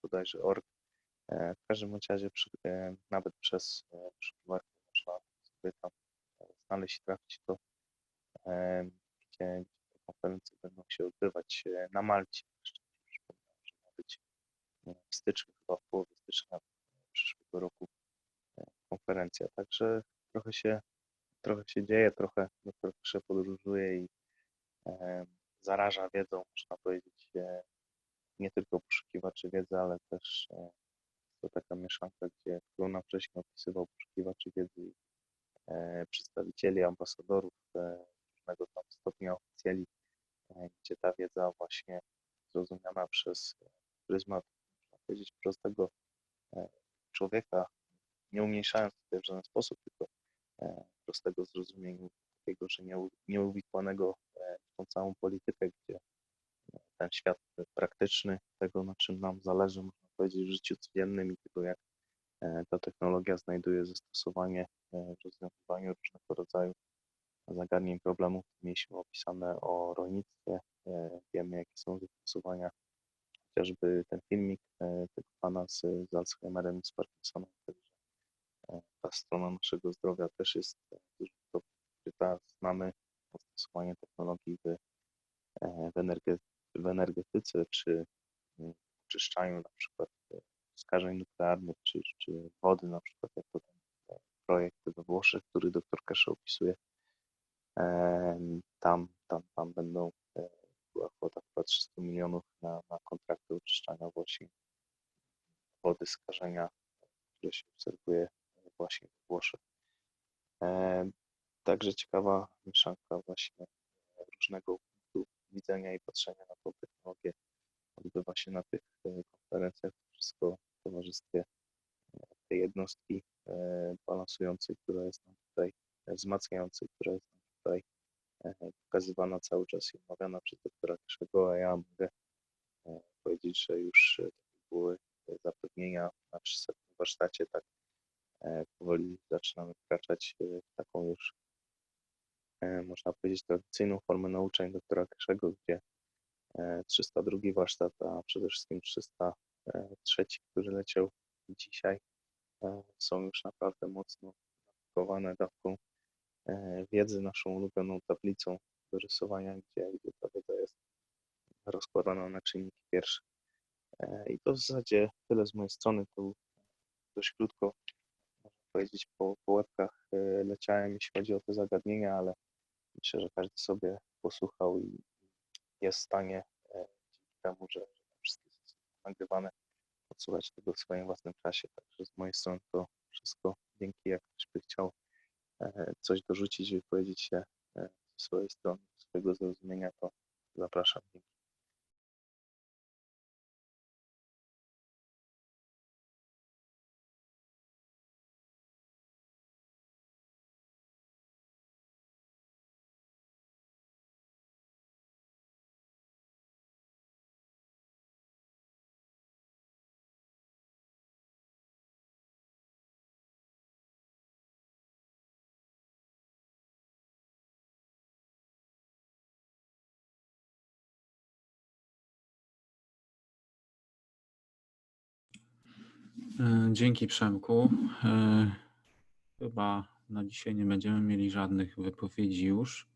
bodajże org. W każdym razie nawet przez wyszukiwarkę można sobie tam znaleźć i trafić do, gdzie te konferencje będą się odbywać na Malcie. Jeszcze przypominam, że ma być w styczniu, chyba w połowie stycznia przyszłego roku konferencja. Także trochę się dzieje, trochę się podróżuje i zaraża wiedzą, można powiedzieć, nie tylko poszukiwaczy wiedzy, ale też to taka mieszanka, którą nam wcześniej opisywał poszukiwaczy wiedzy i przedstawicieli, ambasadorów różnego tam stopnia oficjeli, gdzie ta wiedza właśnie zrozumiana przez pryzmat, można powiedzieć, prostego człowieka, nie umniejszając tutaj w żaden sposób, tylko prostego zrozumienia takiego, że nieuwikłanego w tą całą politykę, gdzie ten świat praktyczny, tego, na czym nam zależy, można powiedzieć, w życiu codziennym i tego, jak ta technologia znajduje zastosowanie w rozwiązywaniu różnego rodzaju zagadnień, problemów. Mieliśmy opisane o rolnictwie, wiemy, jakie są zastosowania, chociażby ten filmik tego pana z Alzheimerem i z Parkinsonem, także ta strona naszego zdrowia też jest dużo wkryta. Znamy zastosowanie technologii w energetyce, czy oczyszczaniu na przykład skażeń nuklearnych, czy wody na przykład, jak to ten projekt we Włoszech, który dr Keshe opisuje. Tam będą, była kwota chyba 300 milionów na kontrakty oczyszczania właśnie wody skażenia, które się obserwuje właśnie we Włoszech. Także ciekawa mieszanka właśnie różnego punktu widzenia i patrzenia na tą technologię odbywa się na tych konferencjach, wszystko w towarzystwie tej jednostki balansującej, która jest nam tutaj, wzmacniającej, która jest nam tutaj pokazywana cały czas i omawiana przez doktora Keszego, a ja mogę powiedzieć, że już były zapewnienia na 300 warsztacie, tak powoli zaczynamy wkraczać w taką już, można powiedzieć, tradycyjną formę nauczeń doktora Keszego, gdzie 302 warsztat, a przede wszystkim 303, który leciał dzisiaj, są już naprawdę mocno napakowane dawką wiedzy, naszą ulubioną tablicą do rysowania, gdzie ta wiedza jest rozkładana na czynniki pierwsze. I to w zasadzie tyle z mojej strony. To dość krótko, można powiedzieć, po łebkach leciałem, jeśli chodzi o te zagadnienia, ale myślę, że każdy sobie posłuchał i jest w stanie dzięki temu, że wszystkie są nagrywane, odsłuchać tego w swoim własnym czasie. Także z mojej strony to wszystko. Dzięki. Jak ktoś by chciał coś dorzucić, wypowiedzieć się ze swojej strony, ze swojego zrozumienia, to zapraszam. Dzięki. Dzięki, Przemku. Chyba na dzisiaj nie będziemy mieli żadnych wypowiedzi już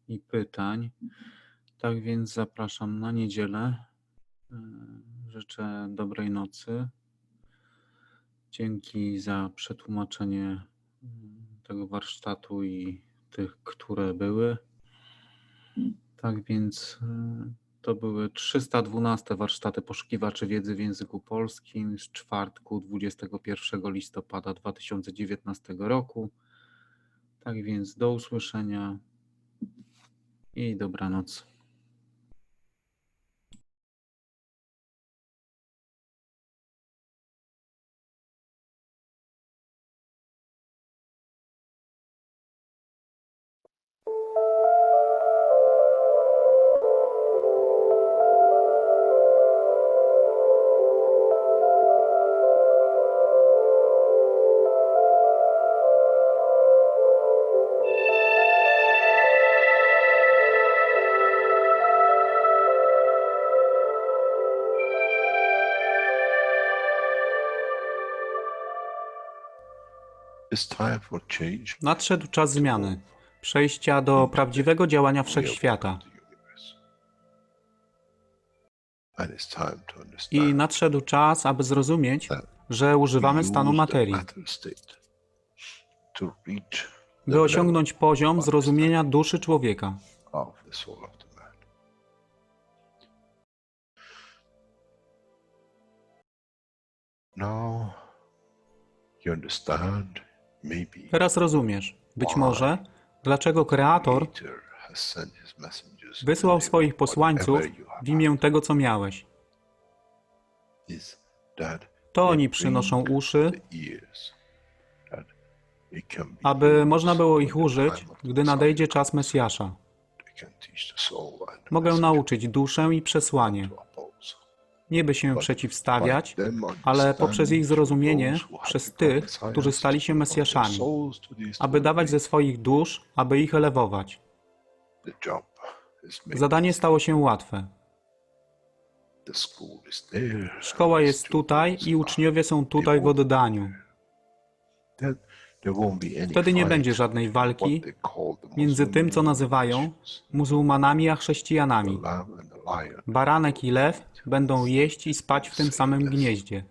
i pytań. Tak więc zapraszam na niedzielę. Życzę dobrej nocy. Dzięki za przetłumaczenie tego warsztatu i tych, które były. Tak więc to były 312 warsztaty poszukiwaczy wiedzy w języku polskim z czwartku 21 listopada 2019 roku. Tak więc do usłyszenia i dobranoc. Nadszedł czas zmiany, przejścia do prawdziwego działania wszechświata. I nadszedł czas, aby zrozumieć, że używamy stanu materii, by osiągnąć poziom zrozumienia duszy człowieka. Teraz rozumiesz, być może, dlaczego Kreator wysłał swoich posłańców w imię tego, co miałeś. To oni przynoszą uszy, aby można było ich użyć, gdy nadejdzie czas Mesjasza. Mogę nauczyć duszę i przesłanie. Nie by się przeciwstawiać, ale poprzez ich zrozumienie, przez tych, którzy stali się Mesjaszami, aby dawać ze swoich dusz, aby ich elewować. Zadanie stało się łatwe. Szkoła jest tutaj i uczniowie są tutaj w oddaniu. Wtedy nie będzie żadnej walki między tym, co nazywają muzułmanami a chrześcijanami. Baranek i lew będą jeść i spać w tym samym gnieździe.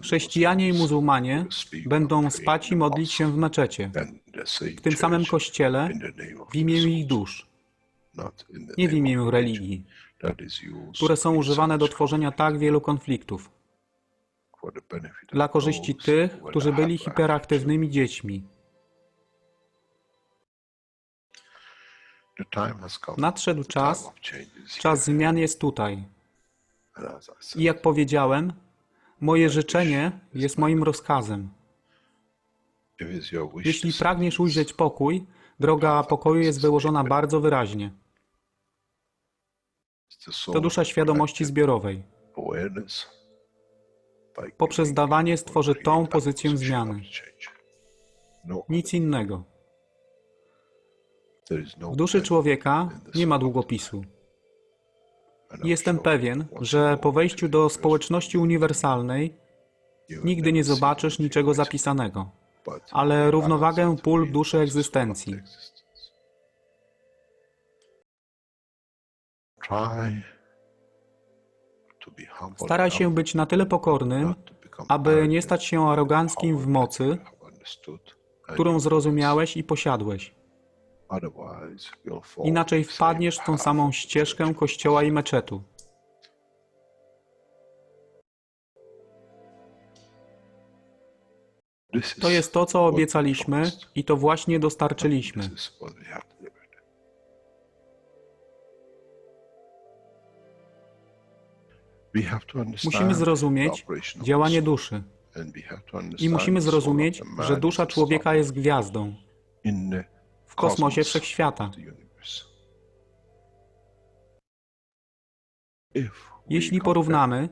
Chrześcijanie i muzułmanie będą spać i modlić się w meczecie, w tym samym kościele, w imię ich dusz, nie w imię religii, które są używane do tworzenia tak wielu konfliktów, dla korzyści tych, którzy byli hiperaktywnymi dziećmi. Nadszedł czas, czas zmian jest tutaj. I jak powiedziałem, moje życzenie jest moim rozkazem. Jeśli pragniesz ujrzeć pokój, droga pokoju jest wyłożona bardzo wyraźnie. To dusza świadomości zbiorowej. Poprzez dawanie stworzy tą pozycję zmiany. Nic innego. W duszy człowieka nie ma długopisu. Jestem pewien, że po wejściu do społeczności uniwersalnej nigdy nie zobaczysz niczego zapisanego, ale równowagę pól duszy egzystencji. Staraj się być na tyle pokornym, aby nie stać się aroganckim w mocy, którą zrozumiałeś i posiadłeś. Inaczej wpadniesz w tą samą ścieżkę kościoła i meczetu. To jest to, co obiecaliśmy i to właśnie dostarczyliśmy. Musimy zrozumieć działanie duszy i musimy zrozumieć, że dusza człowieka jest gwiazdą w kosmosie wszechświata. Jeśli porównamy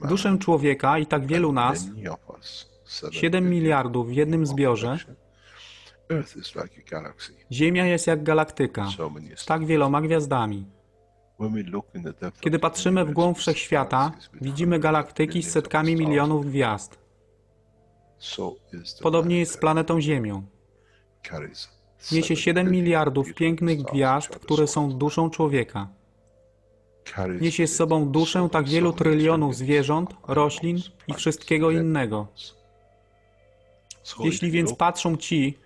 duszę człowieka i tak wielu nas, 7 miliardów w jednym zbiorze, Ziemia jest jak galaktyka z tak wieloma gwiazdami. Kiedy patrzymy w głąb wszechświata, widzimy galaktyki z setkami milionów gwiazd. Podobnie jest z planetą Ziemią. Niesie 7 miliardów pięknych gwiazd, które są duszą człowieka. Niesie z sobą duszę tak wielu trylionów zwierząt, roślin i wszystkiego innego. Jeśli więc patrzą ci,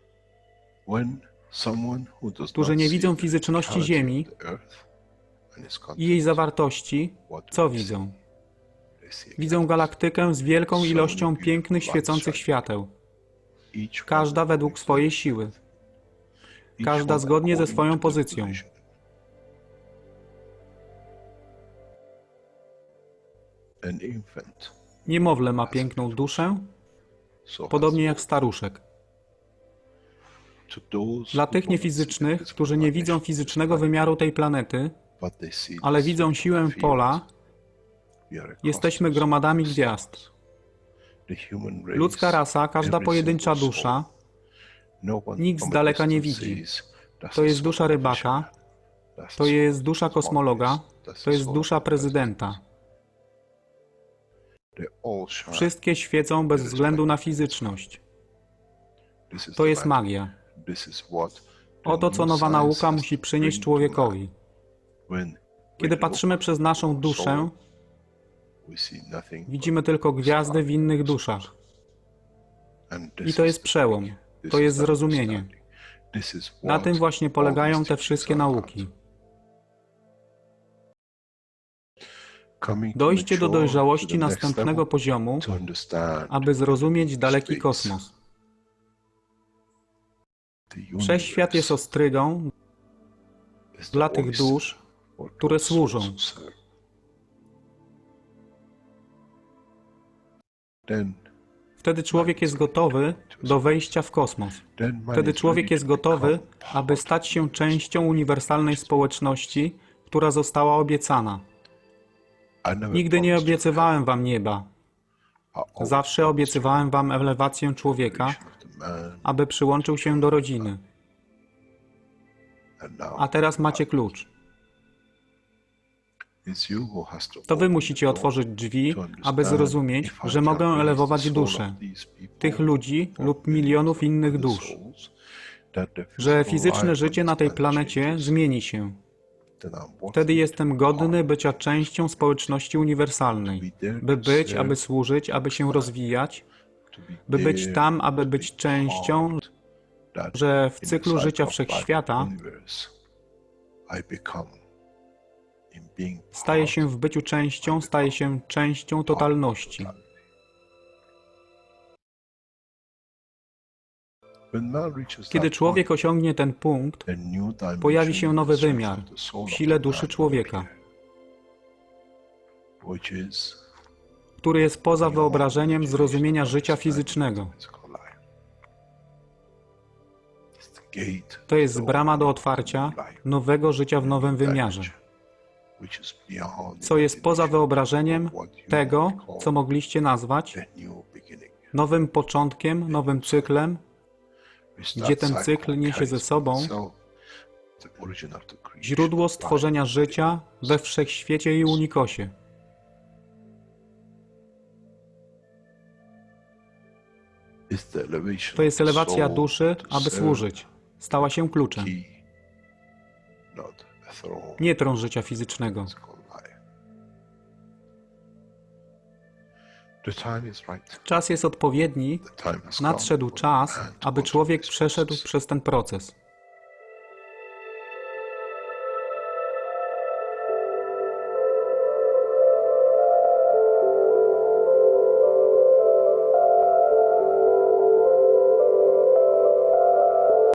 którzy nie widzą fizyczności Ziemi i jej zawartości, co widzą? Widzą galaktykę z wielką ilością pięknych, świecących świateł. Każda według swojej siły. Każda zgodnie ze swoją pozycją. Niemowlę ma piękną duszę, podobnie jak staruszek. Dla tych niefizycznych, którzy nie widzą fizycznego wymiaru tej planety, ale widzą siłę pola, jesteśmy gromadami gwiazd. Ludzka rasa, każda pojedyncza dusza, nikt z daleka nie widzi. To jest dusza rybaka, to jest dusza kosmologa, to jest dusza prezydenta. Wszystkie świecą bez względu na fizyczność. To jest magia. Oto co nowa nauka musi przynieść człowiekowi. Kiedy patrzymy przez naszą duszę, widzimy tylko gwiazdy w innych duszach. I to jest przełom. To jest zrozumienie. Na tym właśnie polegają te wszystkie nauki. Dojście do dojrzałości następnego poziomu, aby zrozumieć daleki kosmos. Wszechświat jest ostrygą dla tych dusz, które służą. Wtedy człowiek jest gotowy do wejścia w kosmos. Wtedy człowiek jest gotowy, aby stać się częścią uniwersalnej społeczności, która została obiecana. Nigdy nie obiecywałem wam nieba. Zawsze obiecywałem wam elewację człowieka, aby przyłączył się do rodziny. A teraz macie klucz. To wy musicie otworzyć drzwi, aby zrozumieć, że mogę elewować duszę tych ludzi lub milionów innych dusz, że fizyczne życie na tej planecie zmieni się. Wtedy jestem godny bycia częścią społeczności uniwersalnej, by być, aby służyć, aby się rozwijać, by być tam, aby być częścią, że w cyklu życia wszechświata staje się w byciu częścią, staje się częścią totalności. Kiedy człowiek osiągnie ten punkt, pojawi się nowy wymiar w sile duszy człowieka, który jest poza wyobrażeniem zrozumienia życia fizycznego. To jest brama do otwarcia nowego życia w nowym wymiarze, co jest poza wyobrażeniem tego, co mogliście nazwać nowym początkiem, nowym cyklem, gdzie ten cykl niesie ze sobą źródło stworzenia życia we wszechświecie i unikosie. To jest elewacja duszy, aby służyć. Stała się kluczem. Nie tron życia fizycznego. Czas jest odpowiedni, nadszedł czas, aby człowiek przeszedł przez ten proces.